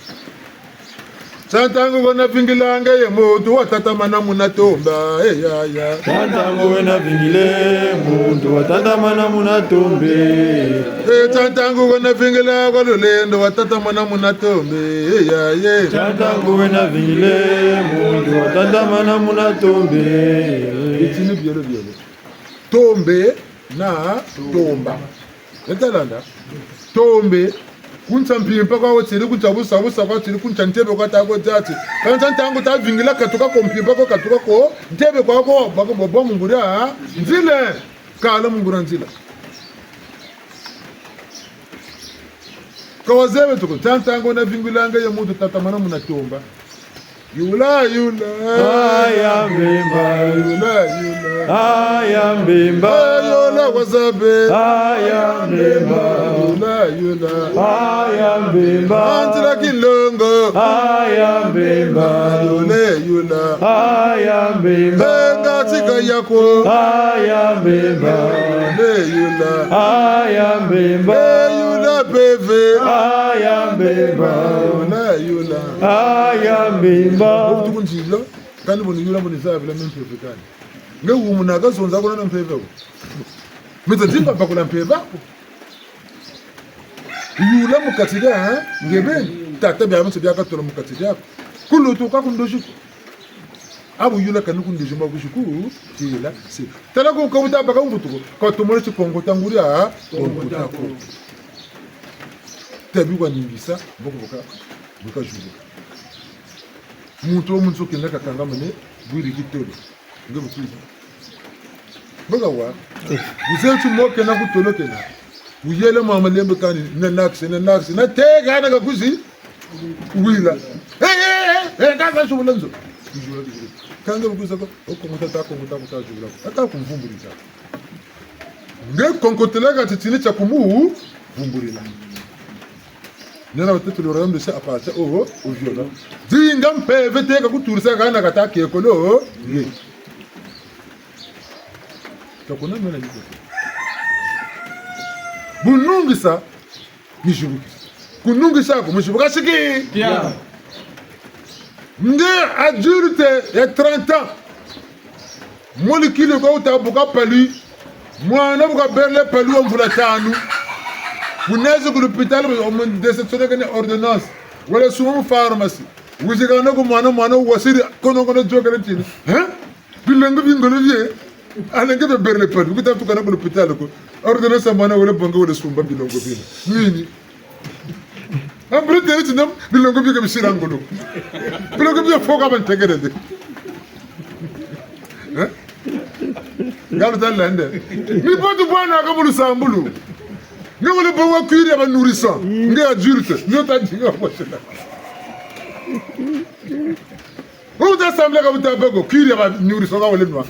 Santangu wana vingilanga ye mutu watata mana munatomba ya Santangu wana vingile mutu watata mana munatombe Santangu wana vingila kwa lulendo watata mana munatombe ya Santangu wana vingile mutu watata mana munatombe Itini bielo tombe na tomba Etalanda tombe kuncha mpimpa kwa wotiri kuncha busa kwa tiri kuncha ntebe kwa tako tati kancha ntangu ta vingila katuka ko mpimpa ko katuka ko ntebe kwa ko bako bobo mungura nzile kala mungura nzila kwa wazebe tuko tantangu na vingilanga ya mutu tatamana munatomba Yula Aya mbimba Aya mbimba Yola wazabe Aya mbimba Aya mbimba Antila kilongo Aya mbimba Yula Aya mbimba Ngatika yako Aya mbimba Yula Aya mbimba Yula beve Aya mbimba Yula Aya mbimba Okutukunjilo kandi boni yula boni zavela mempeve kandi ngeumu nakazonza kona nampeve ko mitsa dimba bakula mpeva ko yula mukatira ngebeni tata bya mutse byakatola mukatira kulutu ka kundoshiku abu yula kanu kundijuma kushiku tila si tala ko ko buta baka ngutuko ko tumore chikongo tanguria ko tabi kwa ningisa bokoboka bukajuka muntu omuntu kenda kakanga mene bwiri kitolo ngebe kuza boga wa uzetu moke na kutolo kena uyele mama lembe kani na naksi na tega na kuzi wila kaza shubulanzo kanga kuza ko okomutata jula ata kumvumburiza nge konkotelega titini cha kumu vumburila nena batatu lorando de sa apata o viola dinga mpeve teka kuturisa kana kataki ekolo ye takona mena niko bunungisa nishubuki kunungisa ko mushubuka shiki Bien. nde adulte ya 30 ans molikile ko utabuka pali mwana buka berle pali omvula tanu Kuneze ku l'hôpital on déceptionné que ordonnance wala suma pharmacie wuji kana ko mwana wasiri kono jogale tini hein bilengo bingolo vie alenge be berle pad ku taftu kana ko l'hôpital ko ordonnance mwana wala bongo wala sumba bilongo bino nini ambre tere tinam bilongo bi ko sirangolo bilongo bi foka ban tegere de hein galu talande mi potu bwana ko bulu sambulu ne wala bawa cuire ya nourrissant nge adulte nyota dinga kwashela Uta semble ka butabego cuire ya nourrissant ka wala noa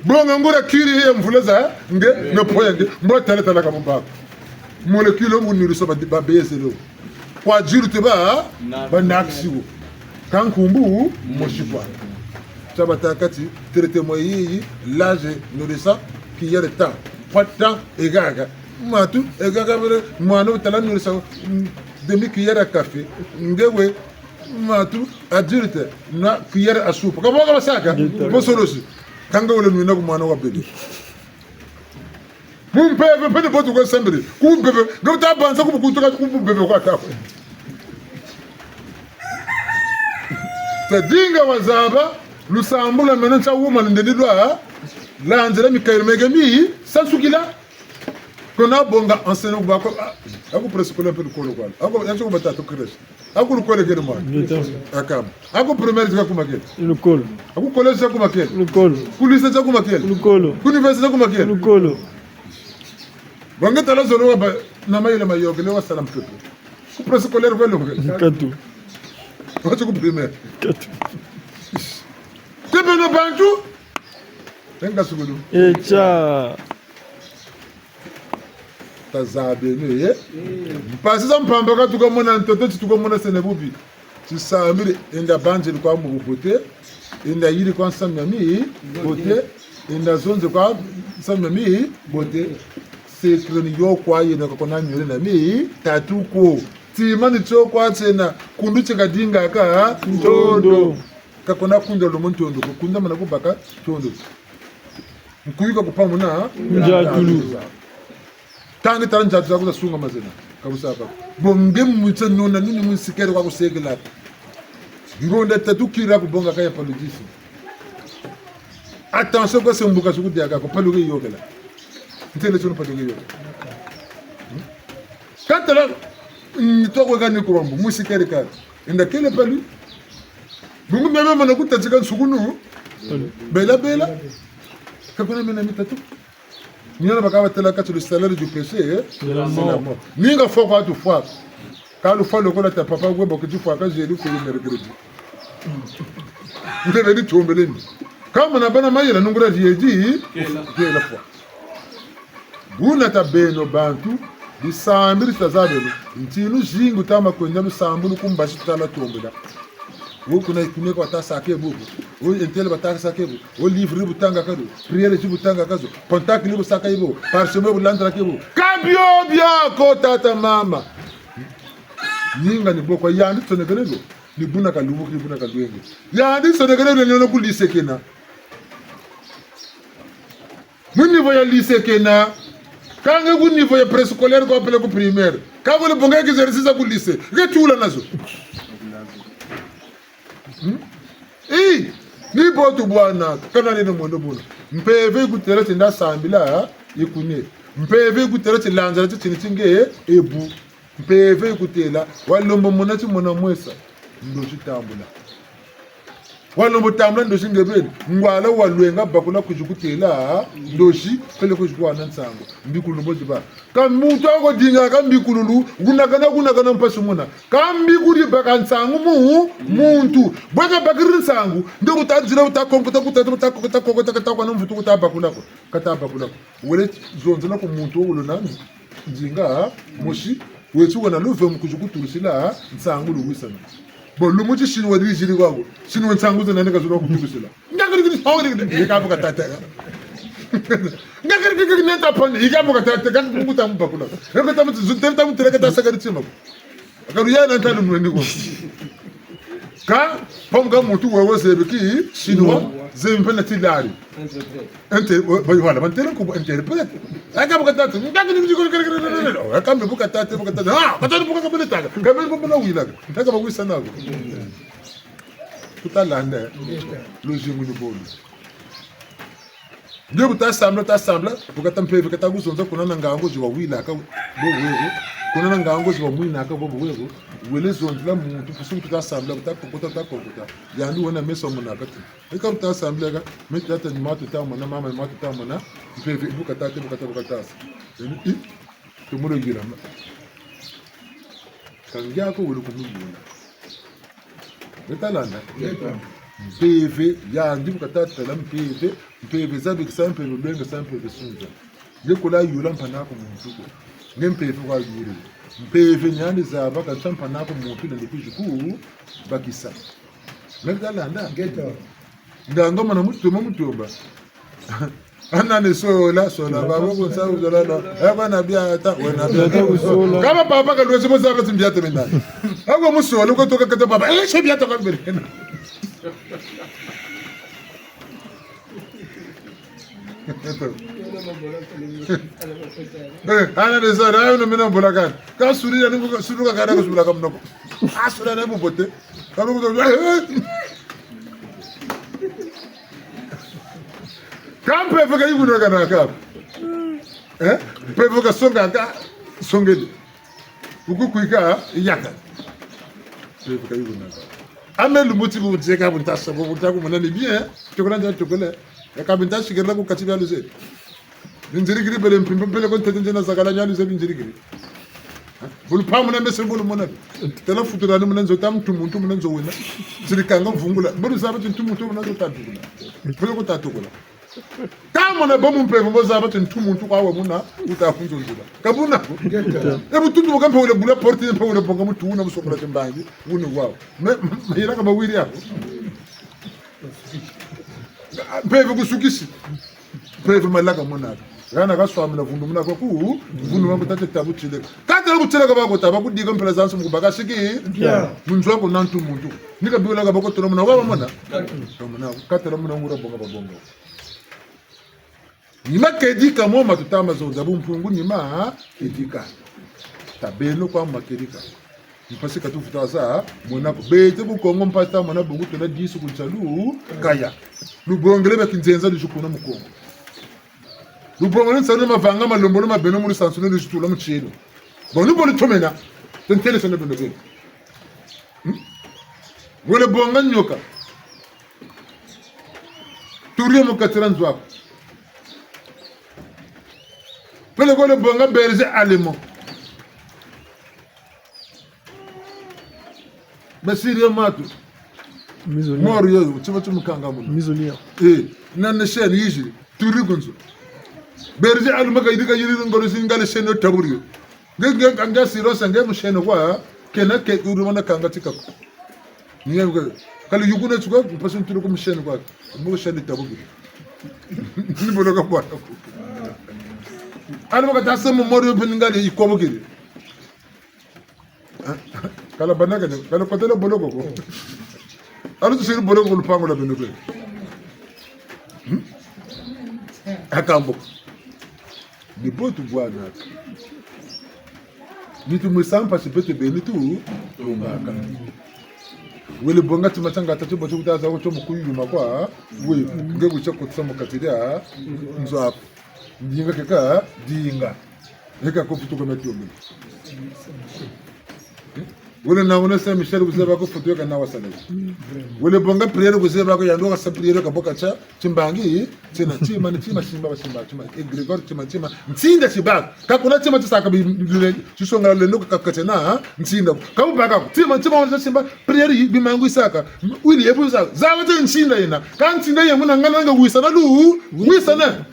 bonga ngora cuire ya mvuleza nge ne poyenge mbo tele tele ka mbako molécule mu nourrissant ba bezelo kwa adulte ba naksiwo kankumbu moshikwa tabata kati traité moyi l'âge nourrissant qui y a le temps pas de temps egaga matu egaga bere mwana utala nurisa demi cuillère à café ngewe matu adulte na cuillère à soupe kama kama saka mosolosi kanga wala nuna ko mwana wa bebe mum pebe pede botu ko sembere ku bebe go ta banza ku kutuka ku bebe ko ta tadinga wazaba lusambula mena cha woman ndedidwa lanzela Mikael Megami sansukila kona bonga enseigne ko bako ako prescolaire pe ko lokal ako yancho ko batata creche ako ko le gere ma akam ako primaire ka kuma kel Lukolo. ako collège ka kuma kel Lukolo. lycée ka kuma kel Lukolo. université ka kuma kel Lukolo. bonga tala zolo ba na mayele mayoke le wasalam pepe ko prescolaire ko lokal Katu. wacho ko primaire Katu. tebe no bantu enga sugulu Echa. tazabe ne mpasi za mpamba ka tukamona ntoto tukamona senebubi tisambire enda banje kwa mubote enda yiri kwa samyami bote enda zonze kwa samyami bote sekreni yo kwa yena kwa na nyore na mi tatuko timani cho kwa tena kundu chikadinga ka ntondo kakona kunda lo montondo kunda mana kubaka tondo mkuyika kupamuna Njadulu. tangi taran jatu za kuza sunga mazena kabusa hapa bonge mwitsa nona nini mwisikere kwa kusegela ngonda tatukira kubonga kaya paludisi attention kwa sembuka suku diaga ko paluge yogela ntele sunu paluge yogela katala toko gani kurombo mwisikere ka inda kele palu bungu meme mana kutatika sukunu bela kakuna mena mitatu Niana bakaba tela katu le salaire du péché, c'est la mort. Ninga fo kwa tu fois. Quand le fois le kola ta papa go beaucoup tu fois quand j'ai lu que le mercredi. Vous avez dit tombeleni. Quand on a bana mayela nungura dieji, c'est la fois. Buna ta beno bantu di sambiri tazabelo. Ntinu jingu tama kwenda musambulu kumbashi tala tombela. Kuna ikune kwa tasa ke buku o entele bataka ke buku o livre butanga kado prière ji butanga kazo contact libo saka ibo parchemin bulandra ke buku kabio bia ko tata mama ninga ni boko yandi tonegelelo ni buna ka lubu ki buna ka duenge yandi tonegelelo ni no ku lycée kena mun niveau ya lycée kena kanga ku niveau ya préscolaire ko apele ku primaire kanga le bonga exercice ku lycée ke tula nazo ni botu bwana kana nene mondo bwana mpeve kutera tinda sambila ikune mpeve kutera tilanza tinge ebu mpeve kutela walombo monati mona mwesa ndo chitambula walombo tambula ndo shingebeni ngwala walwenga bakula kujukutela ndoshi pele kujukwana nsango mbikulumbo jiba kamuntu akodinga kambikululu kunakana mpasu mona kambikuri baka nsango muntu bwaka bakiri nsango ndo kutadzira utakokota kwa mvutu kutabakulako katabakulako wele zonzela ko muntu olona njinga moshi wetu wana luve mkujukutulisila nsango luwisana bolu muti shinwa dijiri kwangu shinwa nsango zenane kazura kutulisila ngakiri hawri ikabuka tata ngakiri nenta pande ikabuka tata kangukuta mbakula ngakata muti zuntenta muti rekata sagari tsima akaruya na ntanu mwendi ko ka ponga mutu wewe sebeki shinwa zempena tilari ente wala mantena ko interpret akabuka tata ngakiri jiko akambe buka tata katani buka kabele taga kabele buka wila ngaka bawisa nako tutalanda lojimu ni bolu ndio tasambla bukatampe bukatagusonza kunana ngango jiwa wila ka bowewe kunana ngango jiwa mwina ka bowewe wele zonzla muntu fusu tutasambla butakokota yani wona meso munaka tu eka tutasambla ka metata ni matu tamu na mama matu tamu na mpeve bukatasa yani tumulo girama kangya ko wele kumuyuna betalanda mpeve ya ndi bukatata la mpeve zabe kisampe lwenga sampe besunza yekola yula mpanako muntu ngempeve kwa yure mpeve nyandi zaba ka mpanako muntu le kujuku bakisa betalanda geto ndangoma na mutomba anane sola babo ko sa uzola no ebana bia ta wena bia usola kama papa ka lwese mo sa ka tsimbia temenda ako musola ko toka kata papa shebia to ka mbele ana de sa na no mena bolakan ka suri na ko suru ka kada ko suru ka mnoko asura na bote ka no ko kam pepe ka yugo na ka pepe ka songa ka songeli uku kuika yaka pepe ka yugo na ka amelu motivu zeka bunta sabo bunta ko manani bien chokolanda chokolate ya kabinta shigirla ko katiba luze binjiri giri bele mpimbe bele ko tete na sagala nyalu ze binjiri giri bul pamu na mese bul mona tela futura ni mona zotam tumuntu mona zowena zirikanga mvungula bulu zaba tumuntu mona zotatugula bele ko tatugula kama na bomu mpevo boza batu tumuntu kwawe muna utafunzo nzula kabuna ebu tundu kampe ule bula porti mpe ule bonga mutu una musokola tembangi uni wao mayira kama wiri yako mpevo kusukisi mpevo malaka mona rana kaswami na vundu muna ku vundu mambo tate tabu chile kata kuchela ka bako tabu kudiga mpela zansu mukubaka shiki munzwa ko nantu muntu nika biwela ka bako tono muna wao mona mona kata muna ngura bonga bonga nima kedika mo matutama zo zabu mpungu nima kedika tabelo kwa makedika mpasi katufuta za mona ko bete bu kongo mpata mona bungu tona 10 kunchalu kaya lubongele ba kinzenza lijukuna mukongo lubongele nsana mavanga malombo ma beno muri sansune lijutula mchelo bonu bonu tomena tentele sana beno beno wole bonga nyoka turiyo mukatira nzwako pele ko le bonga berge allemand masiri matu mor yo chuma mukanga mun mizonia nan shen yiji turi gonzo berge allemand kay dika yiri ngoro singale shen no taburi ngenge kanga siro sange mu shen kwa kena ke uru mana kanga tika ko niye kala yuguna chuko pasun turi ko mu shen kwa mu shen taburi ni bolo ka kwa alma ka tasa mo moro bingali ikobo gidi kala banaga ne kala kotela bologo ko alu to sir bologo lu pango la benogo akambo ni botu bwana ni tu musampa sipete benitu ngaka wele bonga tumatanga tatu botu kutaza ko chomo kuyuma kwa we ngebu chako tsamo katiria nzo dinga keka dinga eka ko futu ko metio mi wala na wona sa Michel kuzeba ko futu ka na wasala wala bonga priere kuzeba ko yando ka sa priere ka boka cha chimbangi tena chima ni chima simba egregor chima ntinda chibaka ka kuna chima tsaka bi chisonga le no ka katena ntinda ka ubaka chima wona simba priere bi mangu isaka wili yebu za wata ntinda ina ka ntinda yemuna ngana wisana lu wisana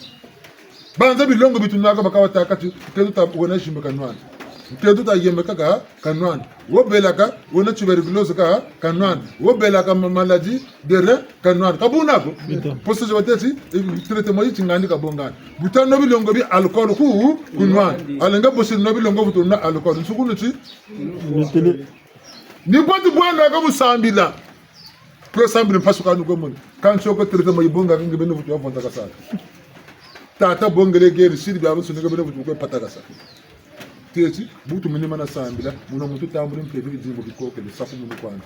banza bilongo bitunaka bakawata kati kedu ta wona shimba kanwana kedu ta yembe kaka kanwana wo belaka wona tuberculose ka kanwana wo belaka maladie de rein kanwana kabuna ko poste je wateti traitement yi ngandi ka bongana butano bilongo bi alcool ku kunwana alenga bosi no bilongo butuna alcool nsukunu ti ni botu bwana ka musambila ko sambila pasuka nuko mun kan soko traitement yi bonga ngi beno butu avonta ka sala tata bongele geri sidi baba sunega beno butu ko pataka sa teti butu mini mana sambila muno mutu tambule mpevi dingo bikoke le safu muno kwanda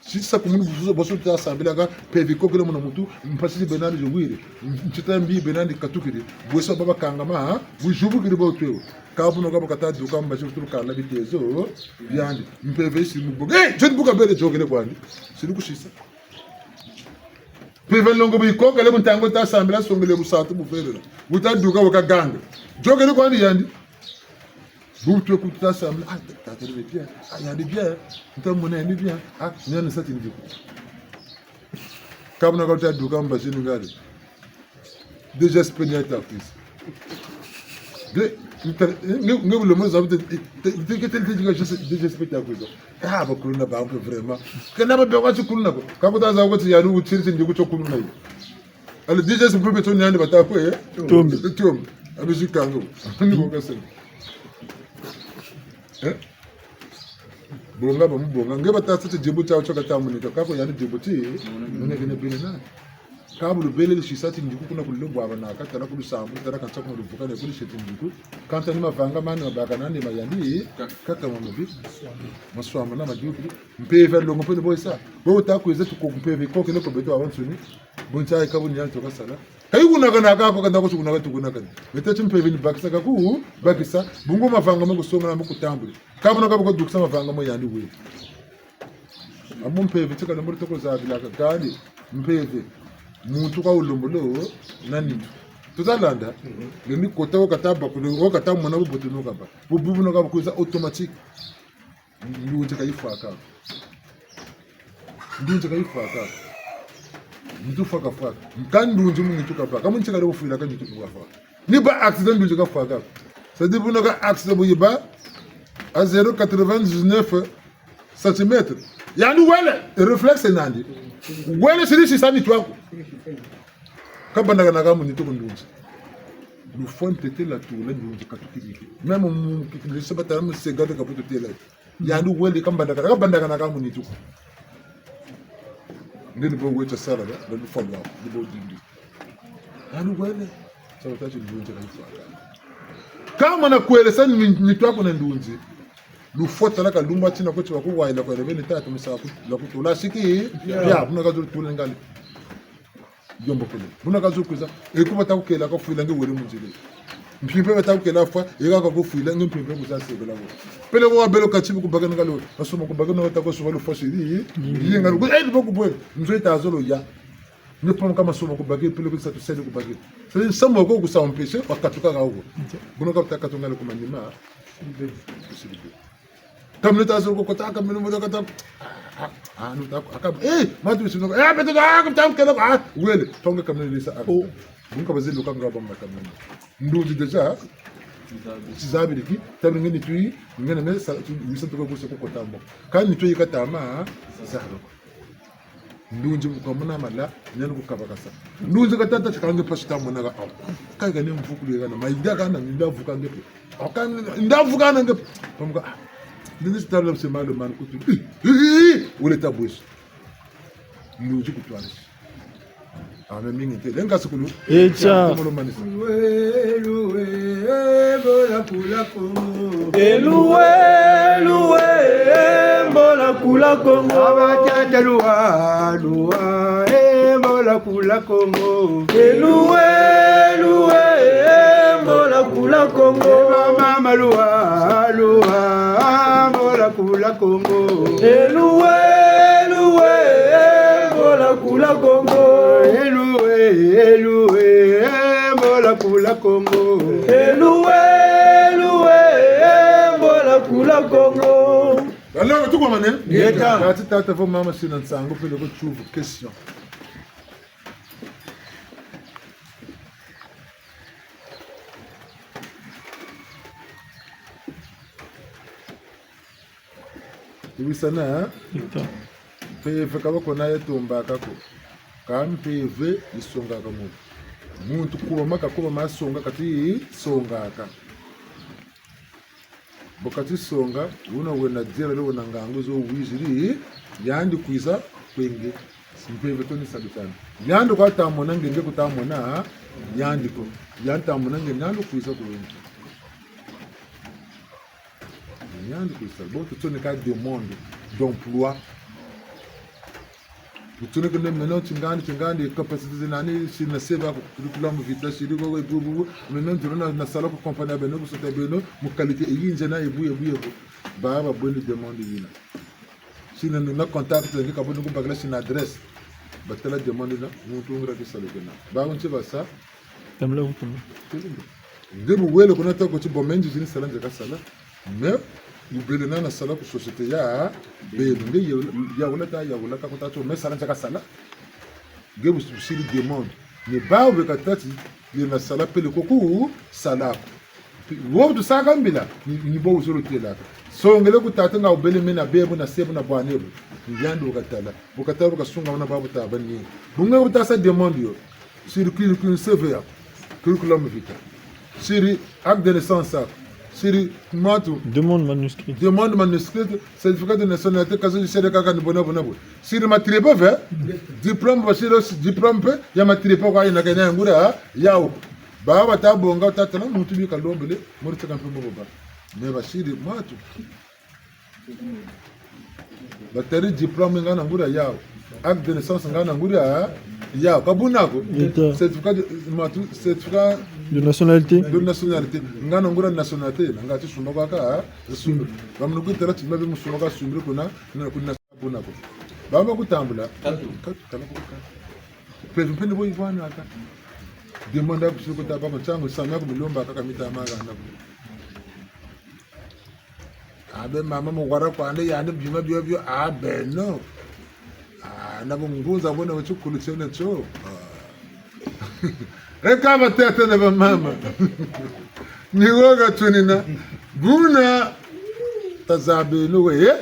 si safu muno buzo boso ta sambila ga pevi koke muno mutu mpasi benani jowire mchitambi benani katukiri boso baba kangama bujubu kiri botwe kabuno ga bakata duka mbashi turu kala bitezo byandi mpevi si muboge jodi buka bele jogele kwandi sirukushisa Peven longo bi ko kale muntango ta sambila songele busatu buferela butaduka wakaganga jogele kwani yandi butu ko ta sambila ta tere bien yandi bien ntamuna ni bien nyane sati ndi kabuna ko ta duka mbashi ngari déjà spenya ta fils de ngi le mo zabu te déjà spectacle ba kuluna ba ko vraiment kana ba ba ci kuluna ko ka ko ta za ko ti yanu wutirti ndi ko to kuluna yi ala déjà ce peut ton yandi ba ta ko tom abi ci kango ni ko gasen bonga ba mu bonga ngi ba ta sa jebu cha cho ka ta mu ni ka ko yanu jebu ti ne ke ne bile na kabulu bele shisati ndiku kuna kulilo bwaba na katala kulu sambu tara kancha kuma ruvuka ne kulu sheti ndiku kanta ni mavanga mani mabaka nani mayandi kata mamubi maswama na majuki mpeve longo pele boysa bo ta kuiza tuko mpeve ko kele ko beto abansuni buncha ikabu ni yanto kasala kai kuna kana ka ko kanda ko kuna ka kuna kana meta mpeve ni bakisa ka ku bakisa bungo mavanga mo kusonga na mo kutambule kabuna ka ko dukisa mavanga mo yandi we amu mpeve tika na muri toko za bila ka gani mpeve muntu kwa ulombolo nani tuzalanda ngeni kota okataba kuno okataba mona boboto no kaba bobubu no kaba kuza automatique ndunje kaifaka ndu faka kan ndunje mu ngitu kaba kamu nchika le bofila kan ngitu kaba ni ba accident ndunje ka faka ça dit buno ka accident boyiba à 0,99 cm yani wele reflexe nandi wele sisi sani twako kabanda kana kamu nito ndunje lu fonte te la tour la ndunje katukiki même mu kikile sabata mu segade kaputo te la yani wele kabanda kana kamu nito ngeni bo wecha sala la lu folwa lu bo dindi yani wele sabata chi ndunje kaifaka kama na kueleza ni twako na ndunje lufota la kalumba tina ko chiwa ko waila ko rebe nita to misa la ko tola siki ya buna ka zuru tula ngali yombo kele buna ka zuru kuza e ko bata ko kela ko fuila ngi wori munjile mpimpe bata ko kela fa e ka ko fuila ngi mpimpe ko sa sebe la ko pele ko belo ka chibu ko baga ngalo asoma ko baga no ta ko so lo fosiri yi ngalo ko e bo ko bo nzo ta zolo ya ne pon kama soma ko baga pele ko sa to sele ko baga c'est samo ko ko sa empêcher wakatuka ka ko buna ka ta ka to ngalo ko manima comme le tazo ko kota kam no modo kata no ta akab matu sino beto ga ko tam kala wele tonga kam no lisa ak bun ko bazelo kam ga bamba kam no ndoji deja ci zabiri ki tam ngeni tuy ngene me sa wisan to ko ko kota mbo kan ni tuy kata ma zahro ndunji ko mona mala nyen ko kabaka sa ndunji kata ta kange pasta mona ga kai ga ne mfukulu ga na mai ga na nda vuka ngepe kan nda vuka na ngepe pam ga Ministre de l'Observation de Man Coutu, où l'État bouge. Nous jouons pour toi. Ah, mais mingi te, lenga sukulu. Echa. Bola kula Congo. Abajata lua, bola kula Congo. Bola kula Congo. Mama lua, bola kula Congo. Bola kula Congo. Bola kula Congo. Bola kula Congo. Alors, tout comment on est? Geta. Tu as fait maman sur notre sang, on peut le retrouver. Question. Ibisana PV kaba kona yetomba kako kam PV isonga ka muntu kuba kakuba masonga kati songa ka bokati songa una wena dira lo na ngango zo wiziri yandi kuiza kwenge simpeve to ni sabitana yandi kwa tamona ngenge kutamona yandi ko yantamona ngenge nalo kuiza kwenge yandi kuiza bo to ne ka demande d'emploi tutune que maintenant tingandi capacité de nani si na seva curriculum vitae si rigo we bubu maintenant turona na sala ko compagnie beno ko sote beno mu qualité e yinje na ebu baba boni demande yina si na contact ngi ka bonu ko bagla si na adresse batala demande na mu tungra ki sala bena ba on se va ça Tamla utum. Debu wele ko na to ko ci bomenji ni sala ngi ka sala mais ubele na sala ko société ya be ngi ya wala ka ko ta to mais sala ngi ka sala gebu sili demande ne ba o ka tati ye na sala pele ko ku sala wo du saka mbila ni bo zoro tela so ngele ku tata nga ubele mena bebu na sebu na bwanebu ngiyando ka tala bukata ka sunga wana babu ta banni bunga ku ta sa demande yo sur curriculum CV curriculum vitae sur acte de naissance Siri matu. Demande manuscrit. Demande manuscrit, certificat de nationalité, kazo du sede kaka ni bona. Siri matire pas ve, diplôme basiro diplôme pe, ya matire pas kwa ina kanya ngura yao. Ba wata bonga tata na mutu bi kalombele, muri tsaka mpe boba. Me basiri matu. Batari diplôme ngana ngura yao. Acte de naissance ngana ngura yao. Kabunako. Certificat de matu, certificat de nationalité. De nationalité. Ngana ngura nationalité, ngati sumba ka sumba. Bamnu kutara timba be musumba ka sumba kuna bunako. Bamba kutambula. Kala kuka. Pempeni boy ivana aka. Demanda kusuko taba ko changu samya ko milomba kaka mitamaga ndako. Abe mama mugwara kwande yande bima byo abe no. Nabo ngunza bona wachukulu chene cho. Reka batete na mama. Niwoga tunina. Buna tazabe nuwe.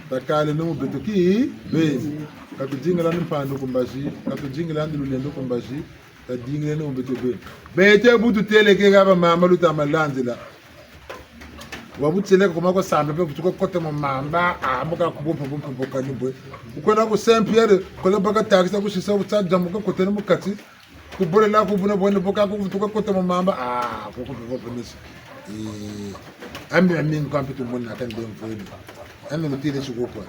Takale no betoki bezi. Kakujingala mpando kumbashi, kakujingala ndulendo kumbashi, kadingile no betobe. Bete butu teleke gaba mama luta malanzila. Wabutseleka kuma ko samba pe kutuko kote mo mamba amuka kubompa nimbo ukona ko Saint Pierre ko le baka taxi ko shisa utsa jamu ko kote mo kati ku bole la ko buna bonne boka ko kutuko kote mo mamba ko nisi ambi amin ko ampitu monna kan dem fodi ambi mo tire shugo ko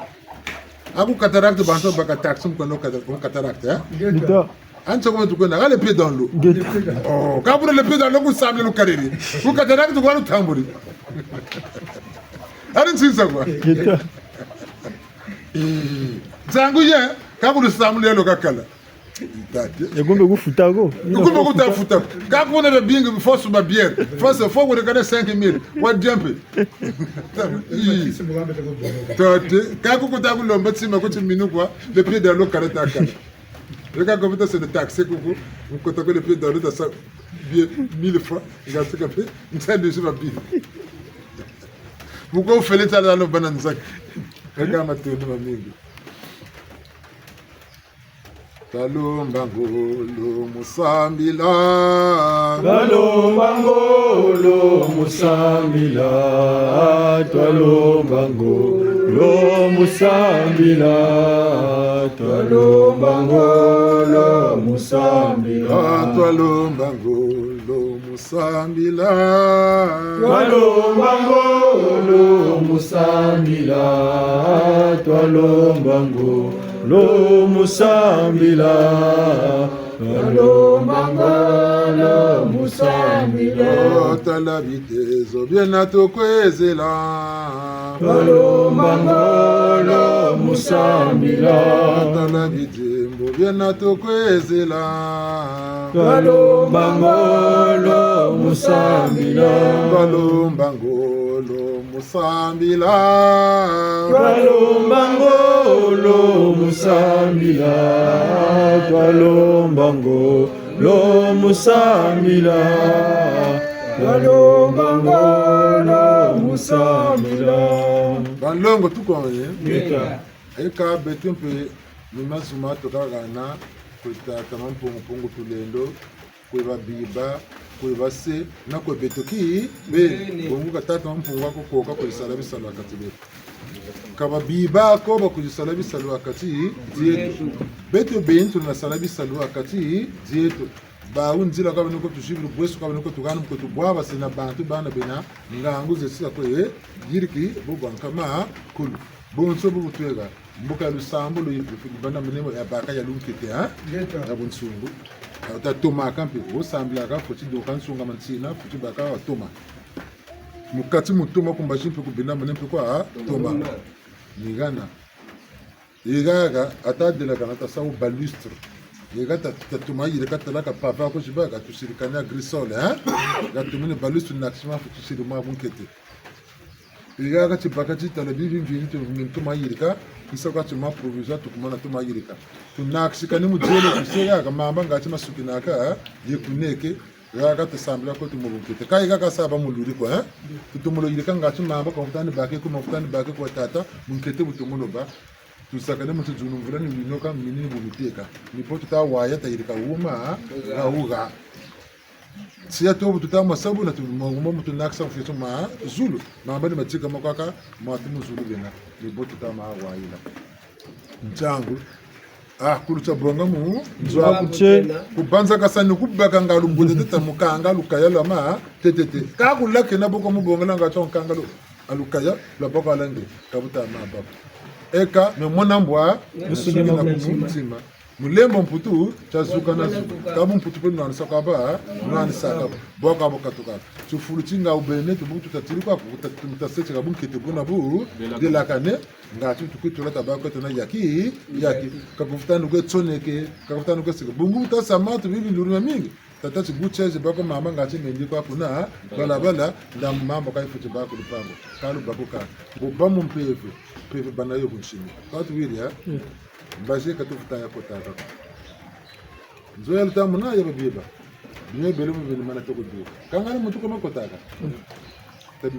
aku cataract banto baka taxi ko no cataract ancho ko to ko na le pied dans l'eau oh ka pour le pied dans l'eau ko samle no kariri ku cataract ko no tamburi Arin sisa kwa. Zangu ye, kakulu samule lo kakala. Yagombe kufuta go. Yagombe kutafuta. Kakuna be bingi force ba bière. Force faut que regarder 5000. What jump. Tote, kakukuta kulomba tsima ko tsiminu kwa le pied dans l'eau karata akala. Le gars comme ça c'est le taxi coucou. Vous comptez le pied dans l'eau ça bien 1000 fois. Il a ce qu'a fait. Il s'est déjà bien. Pourquoi vous faites ça dans le bananzak? Regarde ma tête, ma mingue. Talombangolo musambila. Talombangolo musambila. Talombangolo musambila. Talombangolo musambila. Talombangolo musambila. Talombangolo musambila. Talombangolo musambila. Talombangolo musambila. Talabitezo bien atokwezela. Talombangolo musambila. Talabitembo bien atokwezela. Talombangolo musambila. Talombangolo musambila. Talombangolo musambila. Talombangolo musambila. Talombangolo musambila. Balongo tukonye. Mita. Eka betempe mimasuma tokagana kuita mpungu tulendo kweba biba kweba se na kwebetoki be bonguka tata mpungu wako koka kuisala bisalo akati be kaba biba ko bakujisala bisalo akati dieto beto bento na sala bisalo akati dieto ba unzila kwa nuko tushibiri bwesu kwa nuko tugana mko tubwa sina bantu bana bena ngangu zesika kwe yiriki bobo ankama kulu bonso bobo twega mboka lusambo lo bana menemo ya baka ya lunkete ha ya bonsungu ta toma kampe o sambla ka foti do kan sunga mansina foti baka wa toma mukati mutoma kumbashi mpe kubina menempe kwa toma nigana yigaga atadela kana ta sawu balustre yiga ta toma yire ka tala ka papa ko jibaga tusirikanya grisole ha ga tumene balustre naxima foti sirima bunkete yiga ka tibaka tala bibi vinto mintuma yire ka isaka tuma provisoire tukumana tuma yire ka tunaxika ni mujele kusega ka mamba ngati masukinaka yekuneke yaga tasambla ko tumubukete kai ga kasaba muluri ko tutumulo yirika ngati mamba ko mutani bake ko mutani bake ko tata munkete butumulo ba tusakane mutu junu mvula ni minoka minini bubuteka nipo tuta waya ta yirika uma na uga si ya tobu tutama sabu na tumanguma mtu naksa mfito ma Zulu na ambani matika makaka matumu Zulu gena ni botu tama waila mchangu kulucha bonga mu nzwa Kuche. kubanza kasani kubaka ngalu mbudete tamukanga lukaya lama tetete ka kulake na boko mu bonga nga tonkanga alukaya la boko alange kabuta ma baba eka me mona mbwa Musugina na kumtima. kumtima mulembo mputu chazuka na zuka kabu mputu pe nwana sakaba nwana sakaba boka boka tuka chufuru chinga ubene tubutu tatirika kutaseche kabu nkete buna bu de la kane ngatu tukitola tabako tona yaki kakufutana kwe tsoneke kakufutana kwe sika bungu tasamatu bibi nduruma mingi tatachi bucheje bako mama ngati ngendi kwa kuna bala ndamu mambo kaifuti bako lupango kalu bako ka bobamu pepe bana yo kunchini watu wili ya mbaje katufuta ya kotaka nzoya lutamu na yaba biba biye bele mana toko do kangana mutu koma kotaka tabi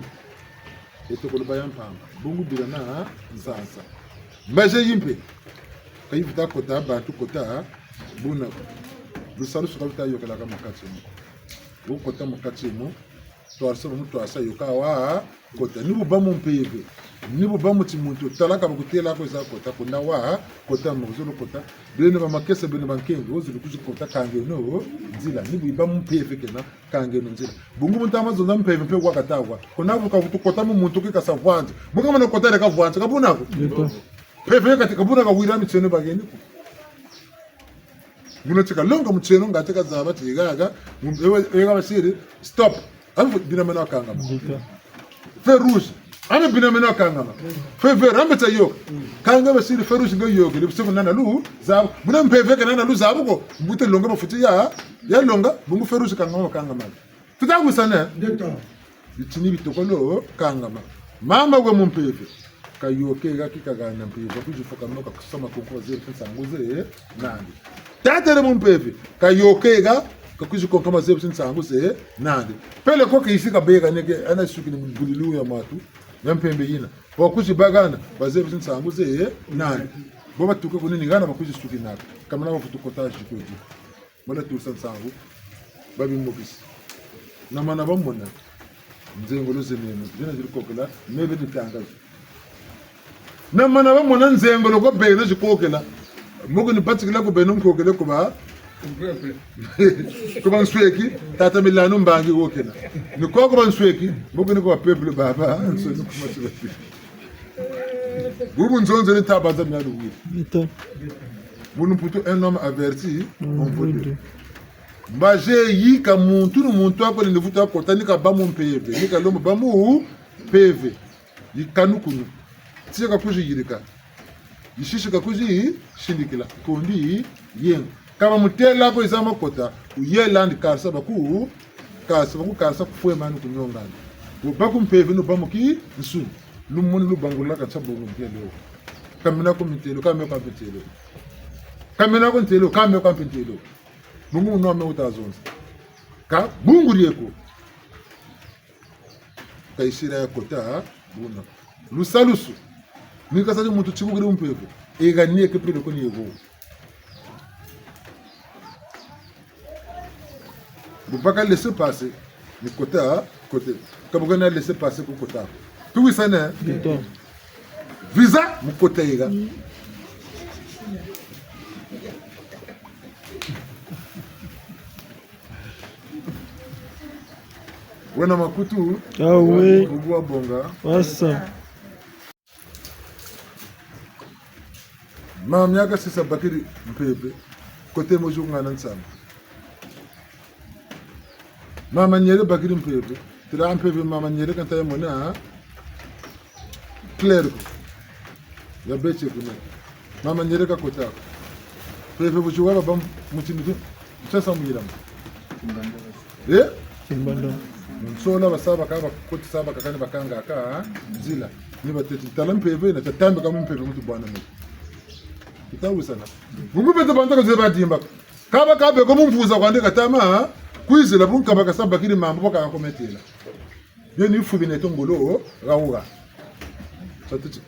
etoko lubayam pamba bungu bila na nsansa mbaje yimpe kaifuta kota bantu kota buna lusalu sukaluta yokela kama kachimu ukota mukatimu twarsa mutu asa yokawa kota nibu bamu mpebe nibu bamu timuntu talaka bakutela ko za kota kuna wa kota muzulu kota bene ba makese bene bankengi ozulu kuzi kota kange no nzila nibu bamu mpebe kena kange no nzila bungu mutama zonza mpebe mpe kwa katagwa kuna vuka kota mu muntu kika savwanje bunga mana kota reka vwanje kabunako pebe katika bunaka wira mitsene bageni ku munotika longa mutseno ngateka zaba tigaga ega basiri stop amu binamena kangama fe rouge ame binamena kangama fe vert ame tayo kanga basiri fe rouge ngayo ke libse nana lu zaba muna mpeve ke nana lu zaba ko mbute longa mafuti ya longa bungu fe rouge kangama tutagu sana bitini bitokolo kangama mama gwe mumpeve kayoke ga kikagana mpeve kujifoka noka kusoma konkoze sanguze nandi tatere mumpeve kayokega kakuzi ko kama zebu sinsangu se nandi pele ko kishika bega nege ana shukini bulilu ya matu yampembe yina bakuzi bagana bazebu sinsangu se nandi boba tuke kunini ngana bakuzi shukini nako kama nabo futukotaji koji mala tu sinsangu babi mobisi na mana bamona nzengolo zenemo jina zirikokela mebe ditangazo na mana bamona nzengolo ko bega zikokela mugu ni patikila ko benon kokele ko ba ko ban sweki tata milano mbangi wokena ni ko ban sweki mugu ni ko peuple baba so ni ko masweki bubu nzonzo ni tabaza mnalo wi bunu puto un homme averti on peut mbaje yi ka muntu ako ni vuta ko tani ka ba mon peve ni ka lomo ba mu peve yi kanukunu tika kuji yirika yishishika kuji shindikila kondi yen kama mutela ko izama kota uyela ndi karsa baku karsa kufwe manu kunyongana ubaku mpeve no bamuki nsu lumuni lubangula ka tsabongo mpelo kamina ko mitelo kamina ko mpelo kamina ko ntelo kamina ko mpelo mungu no ame utazonza ka bungu lieko kaishira ya kota buna lusalusu nika sasa muntu chibugire umpepo eganie ke prele ko ni ego bupaka laisser passer ni côté kabugana laisser passer ko kota tu wisana visa mu kota ega wana makutu we kubwa bonga wasa mam yaga sisa bakiri mpebe kote moju ngana nsama mama nyere bakiri mpebe tira mpebe mama nyere kanta yamona clair ya beche kuna mama nyere ka kota pebe buju waba bam mutimidu sasa muyiram kimbanda nsola basaba ka bakoti saba kakani bakanga ka nzila ni bateti talam pebe na tatambe kama mpebe mutu bwana mu kitawusana mungu bete bantaka zeba dimba kaba kabe ko mumfuza kwandika tama kwizela bunka bakasaba kiri mambo baka kometela yo ni fubi netongolo rawuga satiti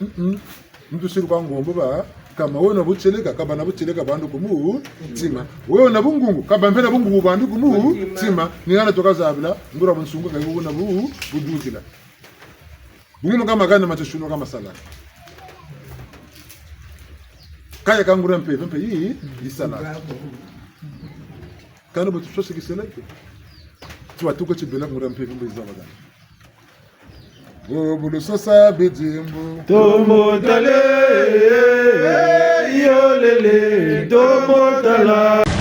mtu siru kwa ngombo ba kama wewe unabucheleka kaba nabucheleka bandu kumu tima wewe unabungungu kaba mpena bungungu bandu kumu tima ningana tokazabila ngura bunsungu kayibu na budukila bungu kama kana machoshuno kama sala kaya kangura mpe hii isala kana botu chose kiseleke tu atuko chibela ngura mpe izabada Bulu sosa bijimbu Tomo tale, yolele, tomo tala.